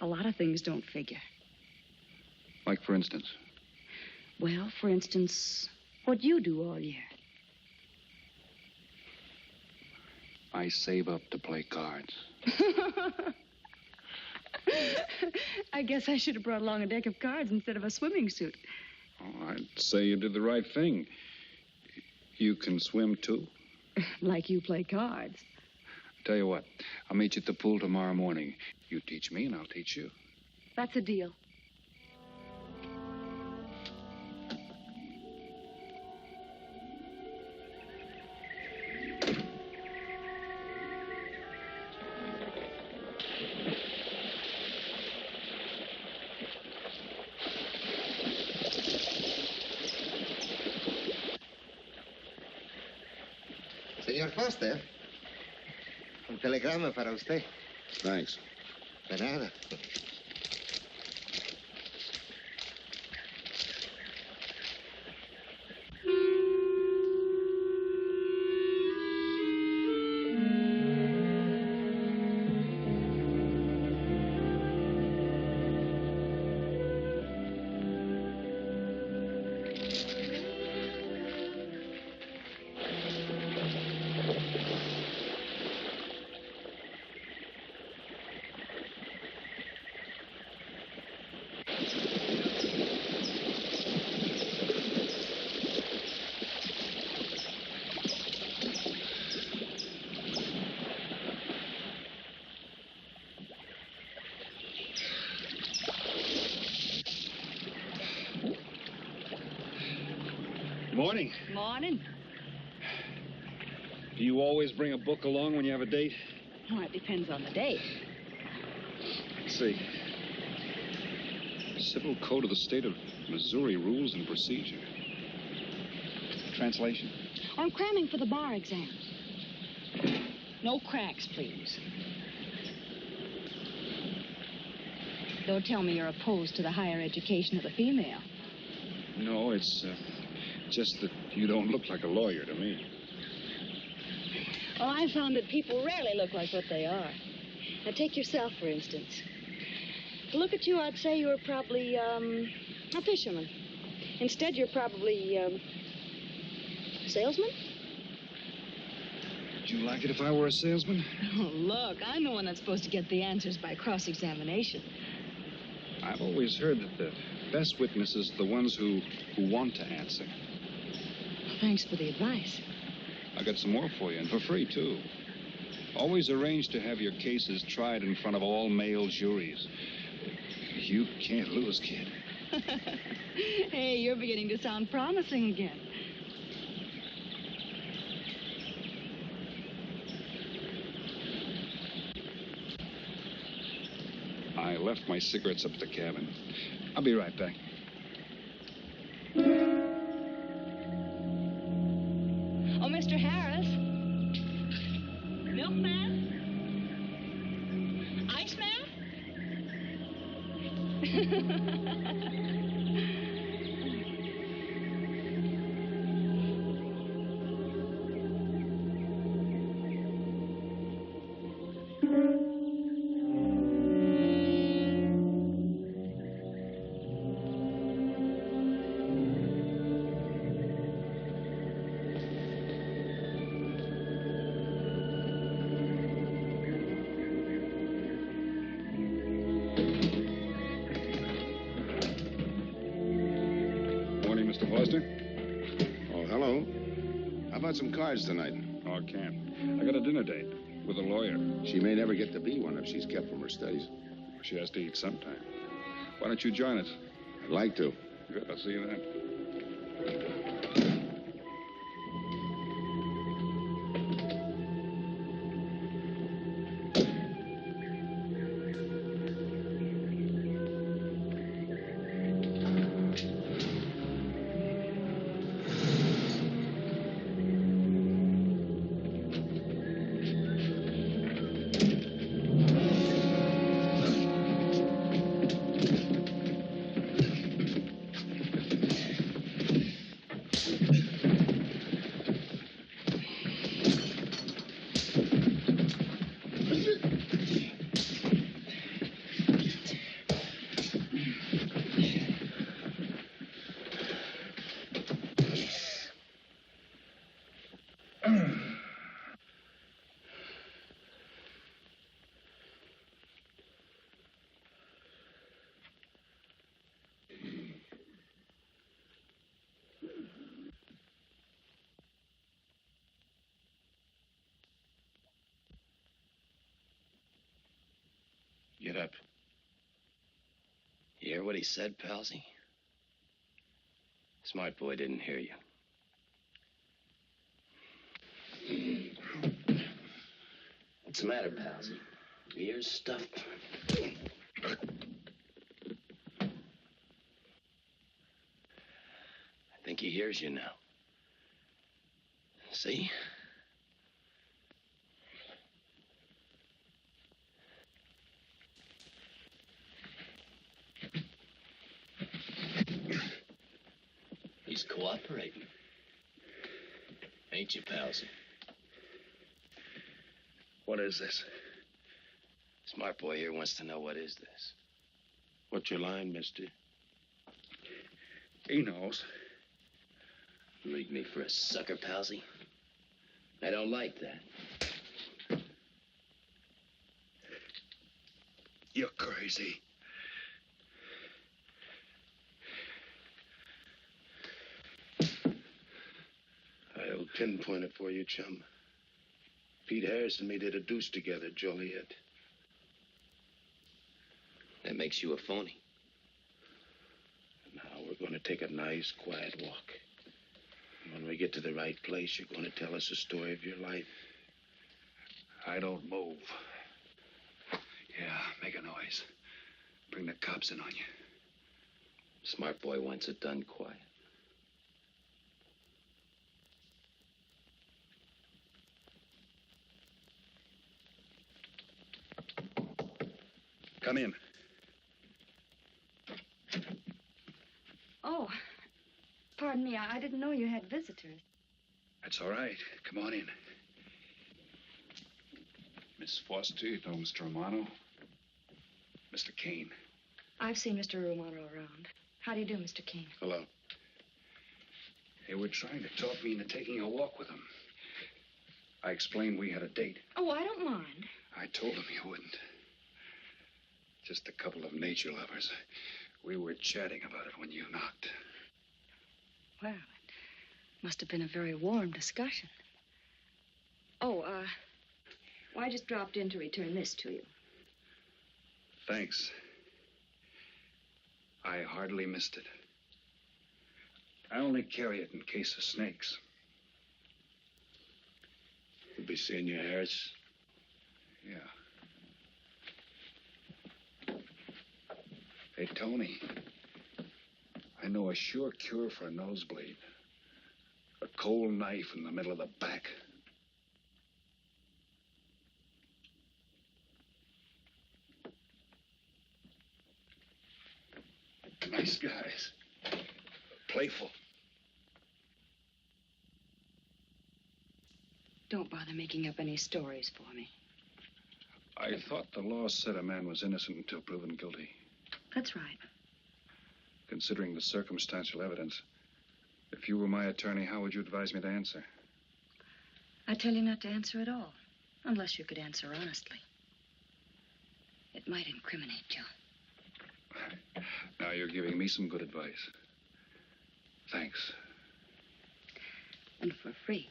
A lot of things don't figure. Like, for instance? Well, for instance, what you do all year. I save up to play cards. I guess I should have brought along a deck of cards instead of a swimming suit. Oh, I'd say you did the right thing. You can swim, too. Like you play cards. Tell you what, I'll meet you at the pool tomorrow morning. You teach me and I'll teach you. That's a deal. Señor Foster, un telegrama para usted. Thanks. De nada. Morning. Morning. Do you always bring a book along when you have a date? Well, it depends on the date. Let's see. Civil Code of the State of Missouri Rules and Procedure. Translation? I'm cramming for the bar exam. No cracks, please. Don't tell me you're opposed to the higher education of the female. No, it's just that you don't look like a lawyer to me. Well, I found that people rarely look like what they are. Now, take yourself, for instance. To look at you, I'd say you're probably, a fisherman. Instead, you're probably, a salesman? Would you like it if I were a salesman? Oh, look, I'm the one that's supposed to get the answers by cross-examination. I've always heard that the best witnesses are the ones who want to answer. Thanks for the advice. I got some more for you, and for free, too. Always arrange to have your cases tried in front of all male juries. You can't lose, kid. Hey, you're beginning to sound promising again. I left my cigarettes up at the cabin. I'll be right back. Oh, Mr. Harris. Milkman? Iceman? Oh, hello. How about some cards tonight? Oh, I can't. I got a dinner date with a lawyer. She may never get to be one if she's kept from her studies. She has to eat sometime. Why don't you join us? I'd like to. Good, I'll see you then. Get up. You hear what he said, Palsy? Smart boy didn't hear you. What's the matter, Palsy? Your ears stuffed? I think he hears you now. See? He's cooperating. Ain't you, Palsy? What is this? Smart boy here wants to know what is this. What's your line, mister? He knows. Leave me for a sucker, Palsy. I don't like that. You're crazy. I'll pinpoint it for you, chum. Pete Harris and me did a deuce together, Joliet. That makes you a phony. Now we're going to take a nice, quiet walk. When we get to the right place, you're going to tell us the story of your life. I don't move. Yeah, make a noise. Bring the cops in on you. Smart boy wants it done quiet. Come in. Oh, pardon me. I didn't know you had visitors. That's all right. Come on in. Miss Foster, you know Mr. Romano? Mr. Kane. I've seen Mr. Romano around. How do you do, Mr. Kane? Hello. They were trying to talk me into taking a walk with him. I explained we had a date. Oh, I don't mind. I told him you wouldn't. Just a couple of nature lovers. We were chatting about it when you knocked. Well, it must have been a very warm discussion. Oh, well, I just dropped in to return this to you. Thanks. I hardly missed it. I only carry it in case of snakes. We'll be seeing you, Harris. Yeah. Hey, Tony. I know a sure cure for a nosebleed. A cold knife in the middle of the back. Nice guys. Playful. Don't bother making up any stories for me. I thought the law said a man was innocent until proven guilty. That's right. Considering the circumstantial evidence, if you were my attorney, how would you advise me to answer? I tell you not to answer at all, unless you could answer honestly. It might incriminate you. Now you're giving me some good advice. Thanks. And for free.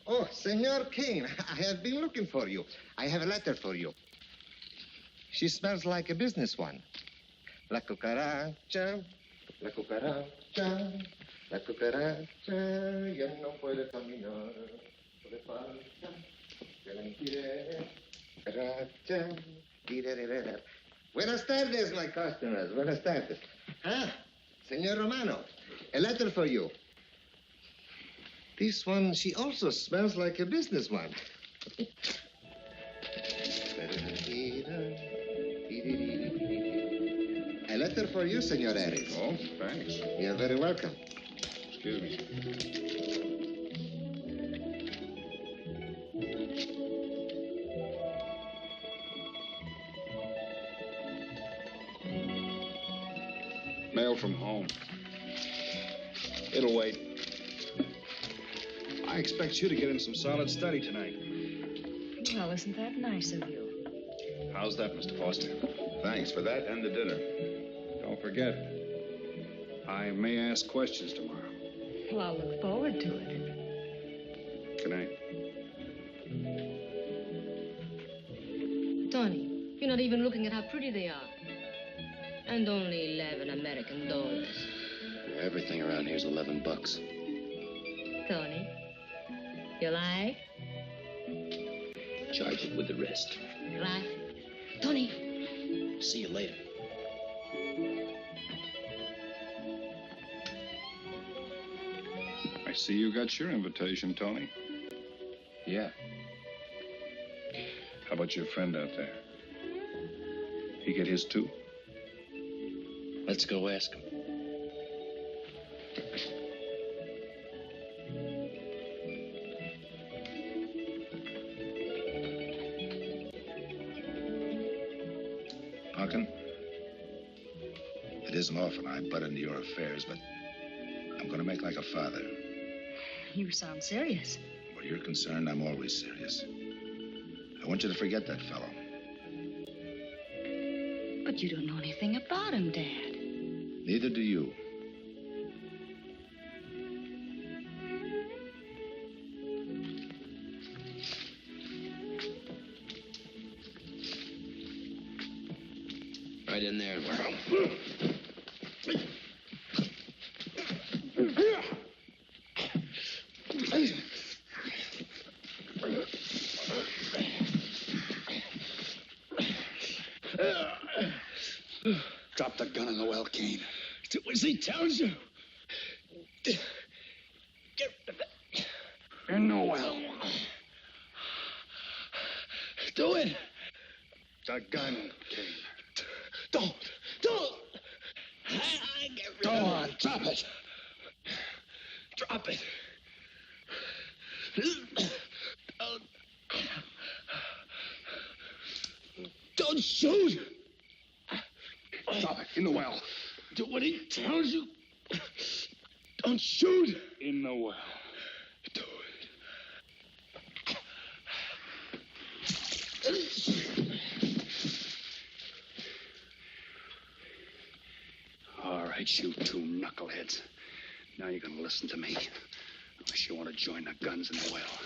Oh, Senor Kane, I have been looking for you. I have a letter for you. She smells like a business one. La cucaracha, La cucaracha ya no puede caminar. Le falta que la quiere. Cucaracha. Buenas tardes, my customers. Buenas tardes. Ah, Senor Romano, a letter for you. This one, she also smells like a businessman. A letter for you, Senor Harris. Oh, thanks. You're very welcome. Excuse me. Mail from home. It'll wait. I expect you to get in some solid study tonight. Well, isn't that nice of you? How's that, Mr. Foster? Thanks for that and the dinner. Don't forget, I may ask questions tomorrow. Well, I'll look forward to it. Good night. Tony, you're not even looking at how pretty they are. And only 11 American dollars. Everything around here's $11. Tony, you like? Charge it with the rest. Gracias. Tony. See you later. I see you got your invitation, Tony. Yeah. How about your friend out there? He get his too? Let's go ask him. Punkin, it isn't often I butt into your affairs, but I'm going to make like a father. You sound serious. Where you're concerned, I'm always serious. I want you to forget that fellow. But you don't know anything about him, Dad. Neither do you. Right in there. Drop the gun in the well, Kane. Was he tells you? In the well. Do it. The gun, Kane. Don't. Go on, drop it. Drop it. Don't shoot. Drop it in the well. Do what he tells you. Don't shoot. In the well. Do All right, you two knuckleheads. Now you're going to listen to me. Unless you want to join the guns in the well.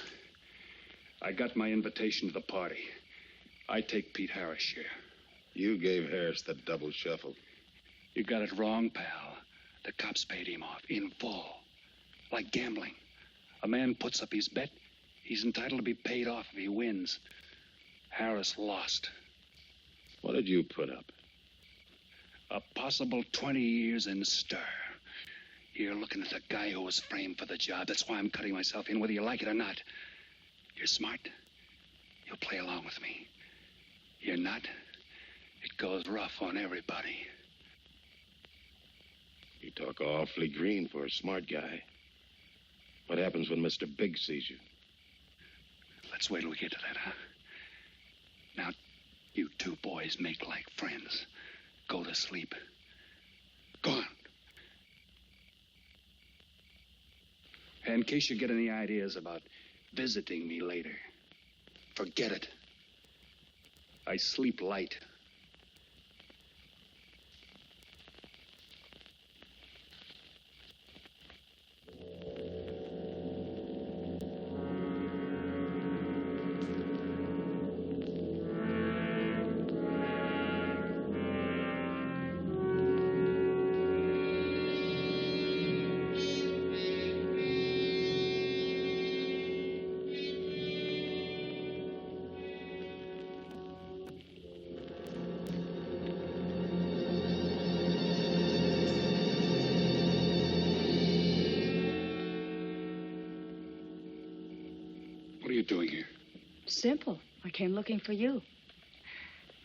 I got my invitation to the party. I take Pete Harris' share. You gave Harris the double shuffle. You got it wrong, pal. The cops paid him off in full. Like gambling. A man puts up his bet, he's entitled to be paid off if he wins. Harris lost. What did you put up? A possible 20 years in stir. You're looking at the guy who was framed for the job. That's why I'm cutting myself in, whether you like it or not. You're smart. You'll play along with me. You're not. It goes rough on everybody. You talk awfully green for a smart guy. What happens when Mr. Big sees you? Let's wait till we get to that, huh? Now, you two boys make like friends. Go to sleep. Go on. In case you get any ideas about visiting me later, forget it. I sleep light. doing here? Simple. I came looking for you.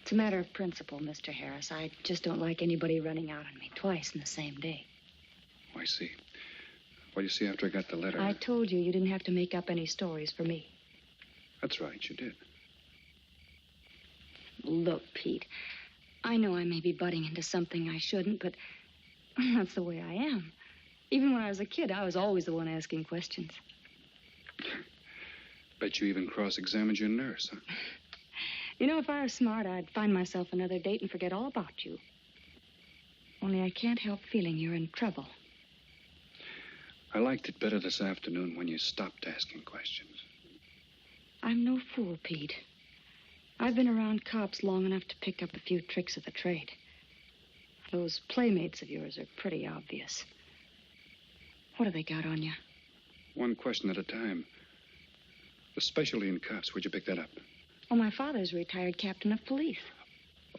It's a matter of principle, Mr. Harris. I just don't like anybody running out on me twice in the same day. Oh, I see. Well, you see, after I got the letter... I told you you didn't have to make up any stories for me. That's right, you did. Look, Pete, I know I may be butting into something I shouldn't, but that's the way I am. Even when I was a kid, I was always the one asking questions. Bet you even cross-examined your nurse, huh? You know, if I was smart, I'd find myself another date and forget all about you. Only I can't help feeling you're in trouble. I liked it better this afternoon when you stopped asking questions. I'm no fool, Pete. I've been around cops long enough to pick up a few tricks of the trade. Those playmates of yours are pretty obvious. What have they got on you? One question at a time. Especially in cops. Where'd you pick that up? Oh, my father's a retired captain of police.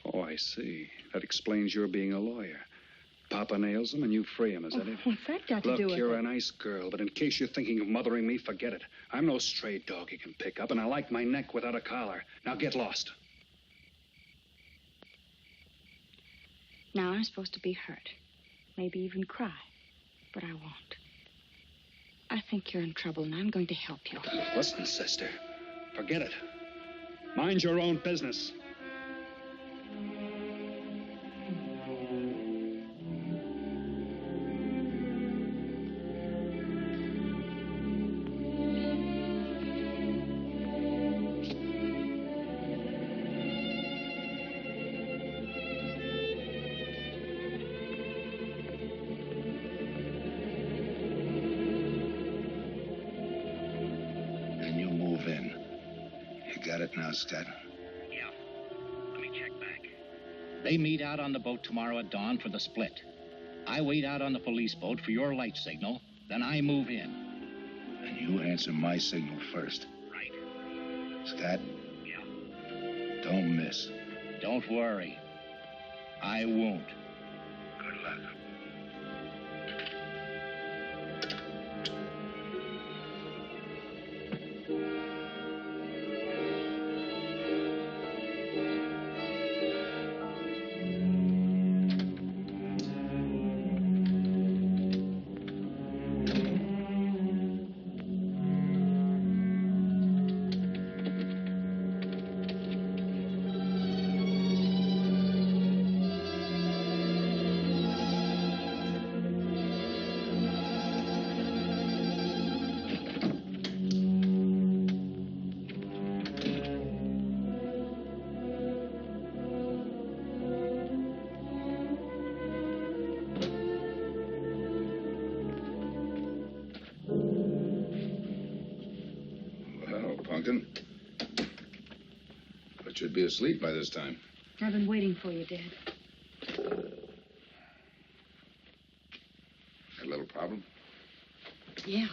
Oh, I see. That explains your being a lawyer. Papa nails him and you free him, is that it? What's that got to Look, do with it? you're a nice girl, but in case you're thinking of mothering me, forget it. I'm no stray dog you can pick up, and I like my neck without a collar. Now get lost. Now I'm supposed to be hurt. Maybe even cry. But I won't. I think you're in trouble, and I'm going to help you. Listen, sister. Forget it. Mind your own business. Scott? Yeah. Let me check back. They meet out on the boat tomorrow at dawn for the split. I wait out on the police boat for your light signal, then I move in. And you answer my signal first. Right. Scott? Yeah. Don't miss. Don't worry. I won't. Good luck. But you'd be asleep by this time. I've been waiting for you, Dad. Had a little problem? Yeah.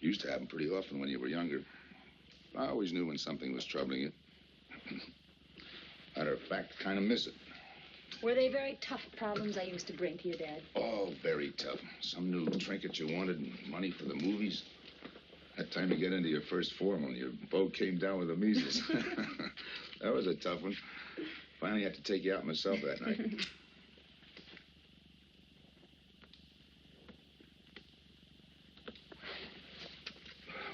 Used to happen pretty often when you were younger. I always knew when something was troubling you. Matter of fact, kind of miss it. Were they very tough problems I used to bring to you, Dad? Oh, very tough. Some new trinket you wanted and money for the movies. Had time to get into your first form when your boat came down with the measles. That was a tough one. Finally had to take you out myself that night.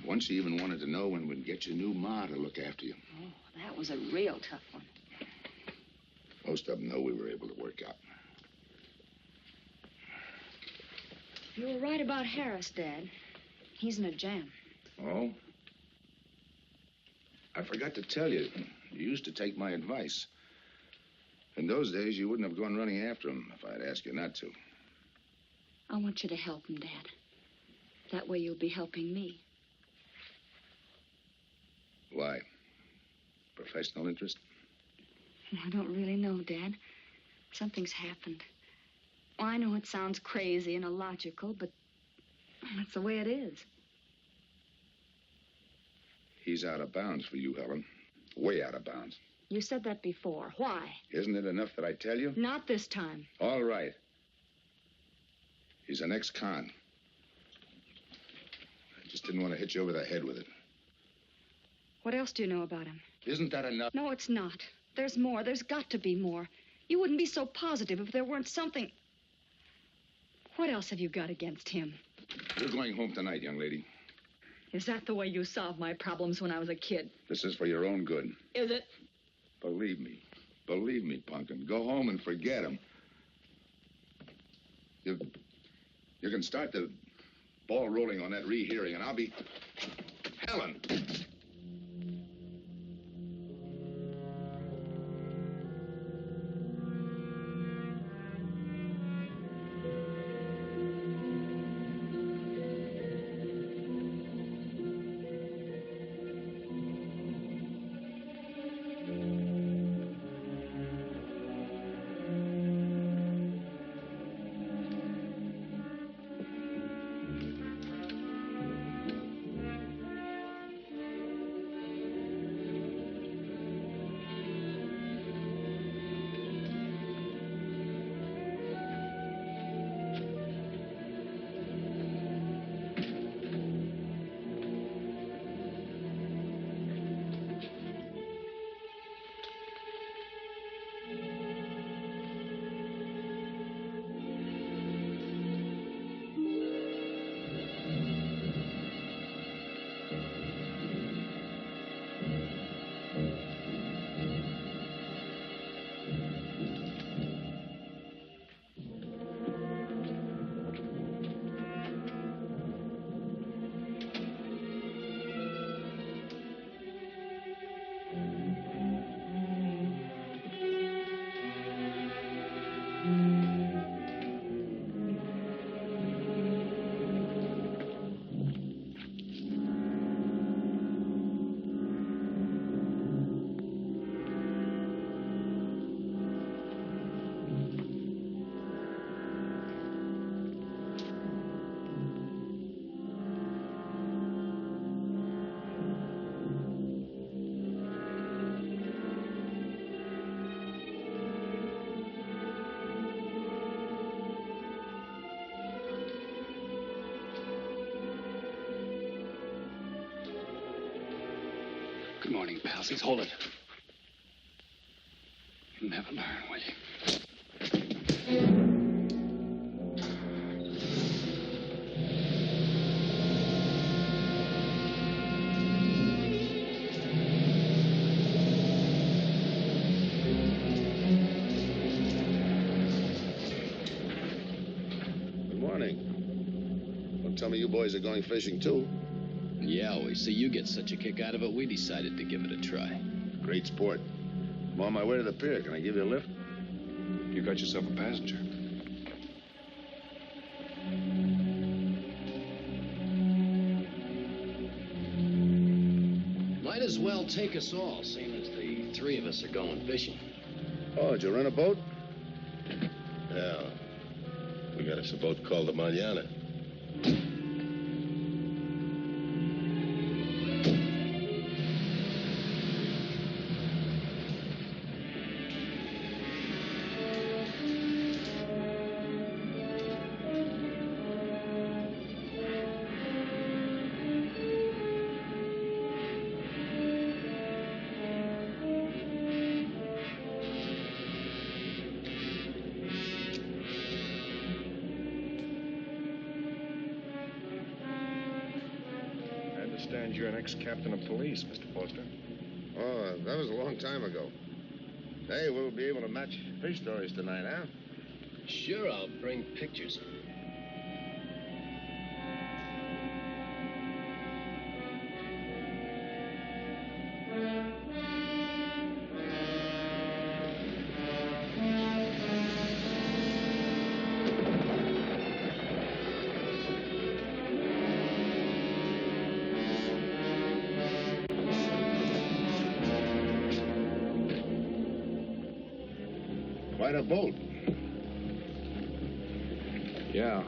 Once you even wanted to know when we'd get your new ma to look after you. Oh, that was a real tough one. Most of them know we were able to work out. You were right about Harris, Dad. He's in a jam. Oh? I forgot to tell you. You used to take my advice. In those days, you wouldn't have gone running after him if I'd asked you not to. I want you to help him, Dad. That way you'll be helping me. Why? Professional interest? I don't really know, Dad. Something's happened. Well, I know it sounds crazy and illogical, but that's the way it is. He's out of bounds for you, Helen. Way out of bounds. You said that before. Why? Isn't it enough that I tell you? Not this time. All right. He's an ex-con. I just didn't want to hit you over the head with it. What else do you know about him? Isn't that enough? No, it's not. There's more. There's got to be more. You wouldn't be so positive if there weren't something. What else have you got against him? You're going home tonight, young lady. Is that the way you solved my problems when I was a kid? This is for your own good. Is it? Believe me. Believe me, Punkin. Go home and forget him. You can start the ball rolling on that rehearing, and I'll be... Helen! Good morning, palsies. Hold it. You'll never learn, will you? Good morning. Don't tell me you boys are going fishing, too. Yeah, we see you get such a kick out of it, we decided to give it a try. Great sport. I'm on my way to the pier. Can I give you a lift? You got yourself a passenger. Might as well take us all, seeing as the three of us are going fishing. Oh, did you rent a boat? Yeah. We got us a boat called the Manana. You're an ex-captain of police, Mr. Foster. Oh, that was a long time ago. Hey, we'll be able to match fish stories tonight, huh? Sure, I'll bring pictures. Quite a boat. Yeah.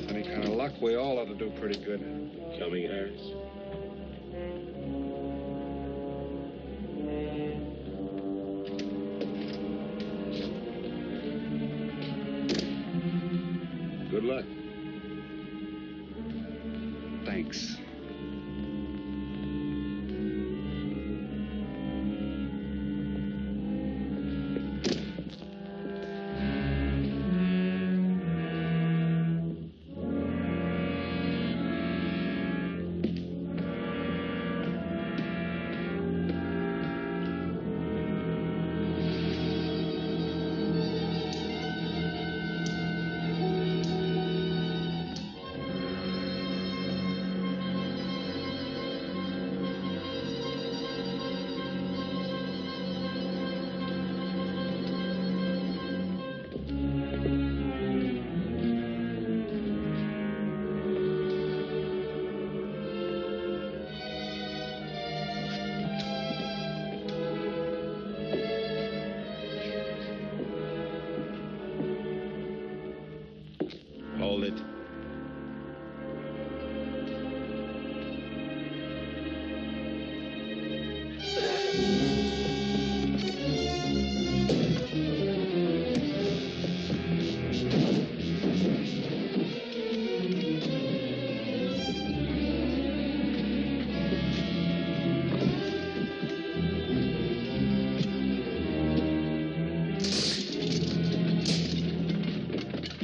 Any kind of luck, we all ought to do pretty good. Coming, Harris? Good luck. Thanks.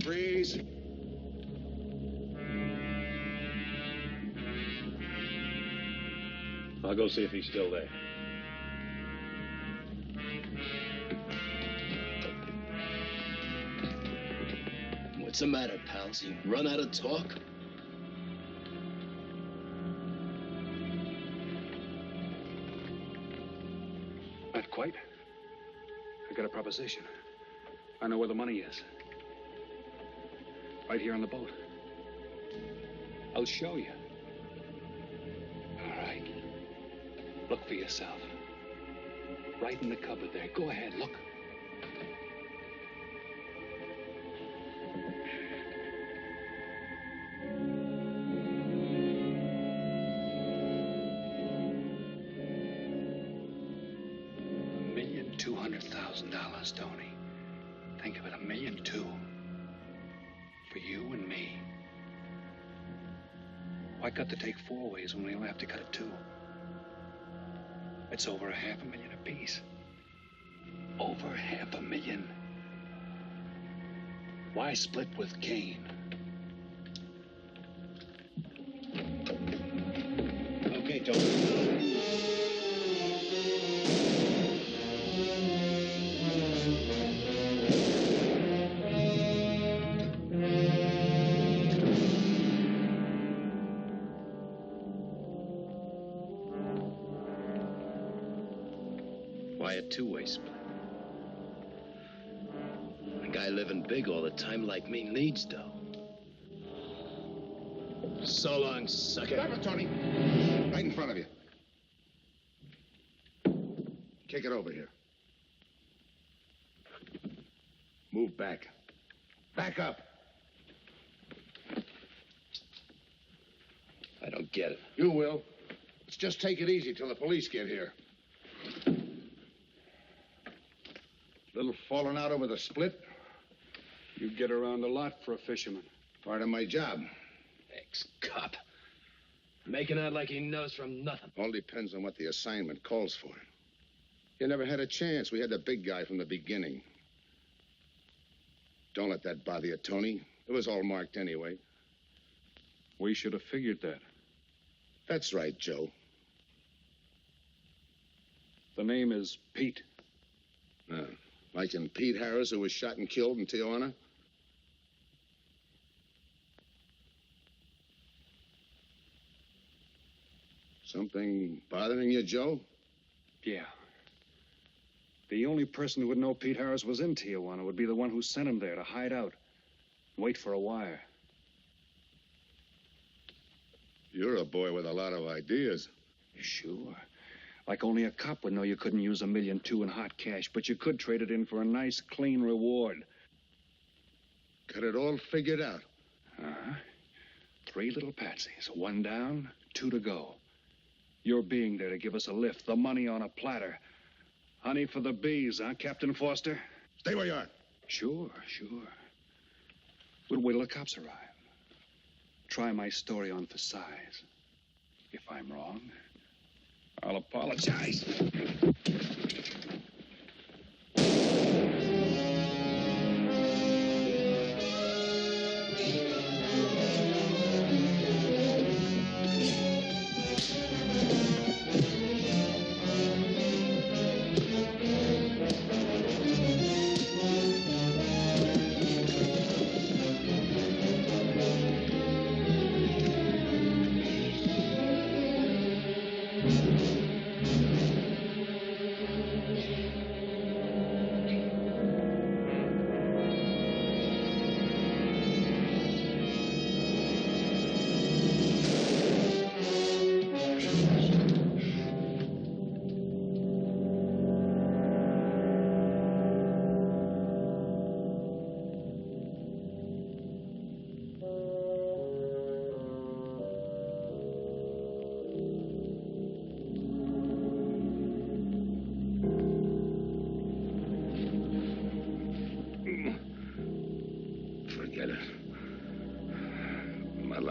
Freeze. I'll go see if he's still there. What's the matter, pals? You run out of talk? Not quite. I got a proposition. I know where the money is. Right here on the boat. I'll show you. All right. Look for yourself. Right in the cupboard there. Go ahead, look. $1,200,000, Tony. Think of it, $1.2 million. For you and me. Why cut the take 4 ways when we only have to cut it 2? It's over $500,000 apiece. Over $500,000. Why split with Kane? Okay, Tony. Why a two-way split? A guy living big all the time like me needs dough. So long, sucker. Stop it, Tony. Right in front of you. Kick it over here. Move back. Back up. I don't get it. You will. Let's just take it easy till the police get here. Little falling out over the split. You get around a lot for a fisherman. Part of my job. Ex-cop. Making out like he knows from nothing. All depends on what the assignment calls for. You never had a chance. We had the big guy from the beginning. Don't let that bother you, Tony. It was all marked anyway. We should have figured that. That's right, Joe. The name is Pete. Like in Pete Harris, who was shot and killed in Tijuana? Something bothering you, Joe? Yeah. The only person who would know Pete Harris was in Tijuana would be the one who sent him there to hide out. Wait for a wire. You're a boy with a lot of ideas. Sure. Like only a cop would know you couldn't use $1.2 million in hot cash, but you could trade it in for a nice, clean reward. Got it all figured out. 3 little patsies. 1 down, 2 to go. Your being there to give us a lift, the money on a platter. Honey for the bees, huh, Captain Foster? Stay where you are. Sure. We'll wait till the cops arrive. Try my story on for size. If I'm wrong, I'll apologize.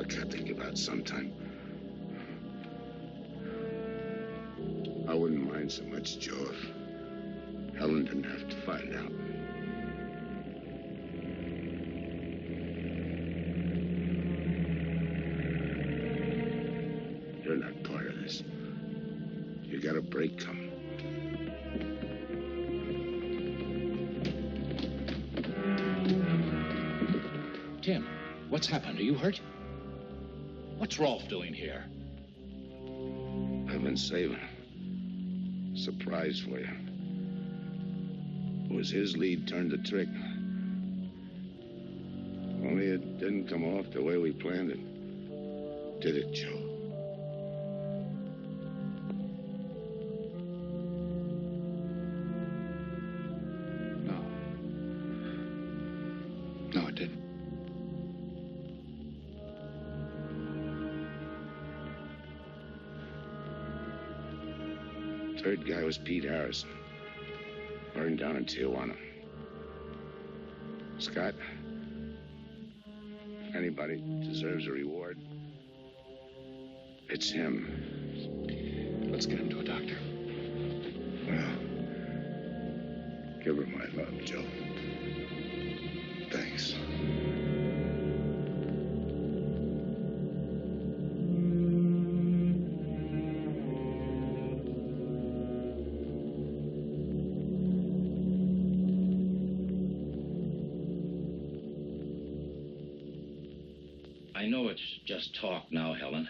I got to give out sometime. I wouldn't mind so much, Joe, if Helen didn't have to find out. You're not part of this. You got a break coming. Tim, what's happened? Are you hurt? What's Rolf doing here? I've been saving a surprise for you. It was his lead turned the trick. Only it didn't come off the way we planned it. Did it, Joe? No, it didn't. Third guy was Pete Harrison. Burned down in Tijuana. Scott, if anybody deserves a reward, it's him. Let's get him to a doctor. Well, give her my love, Joe. Thanks. I know it's just talk now, Helen,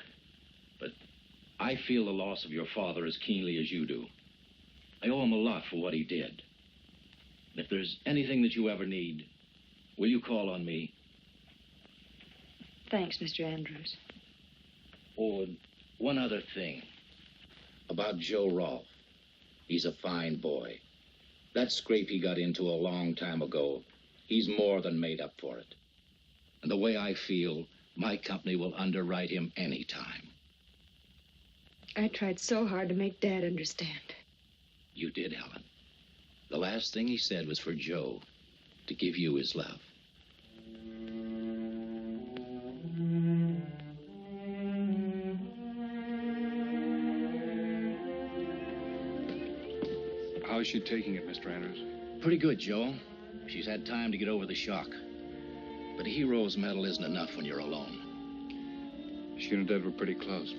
but I feel the loss of your father as keenly as you do. I owe him a lot for what he did. If there's anything that you ever need, will you call on me? Thanks, Mr. Andrews. Oh, and one other thing. About Joe Rolfe. He's a fine boy. That scrape he got into a long time ago, he's more than made up for it. And the way I feel, my company will underwrite him any time. I tried so hard to make Dad understand. You did, Helen. The last thing he said was for Joe to give you his love. How is she taking it, Mr. Andrews? Pretty good, Joe. She's had time to get over the shock. But a hero's medal isn't enough when you're alone. She and Dad were pretty close.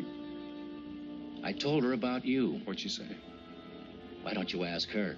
I told her about you. What'd she say? Why don't you ask her?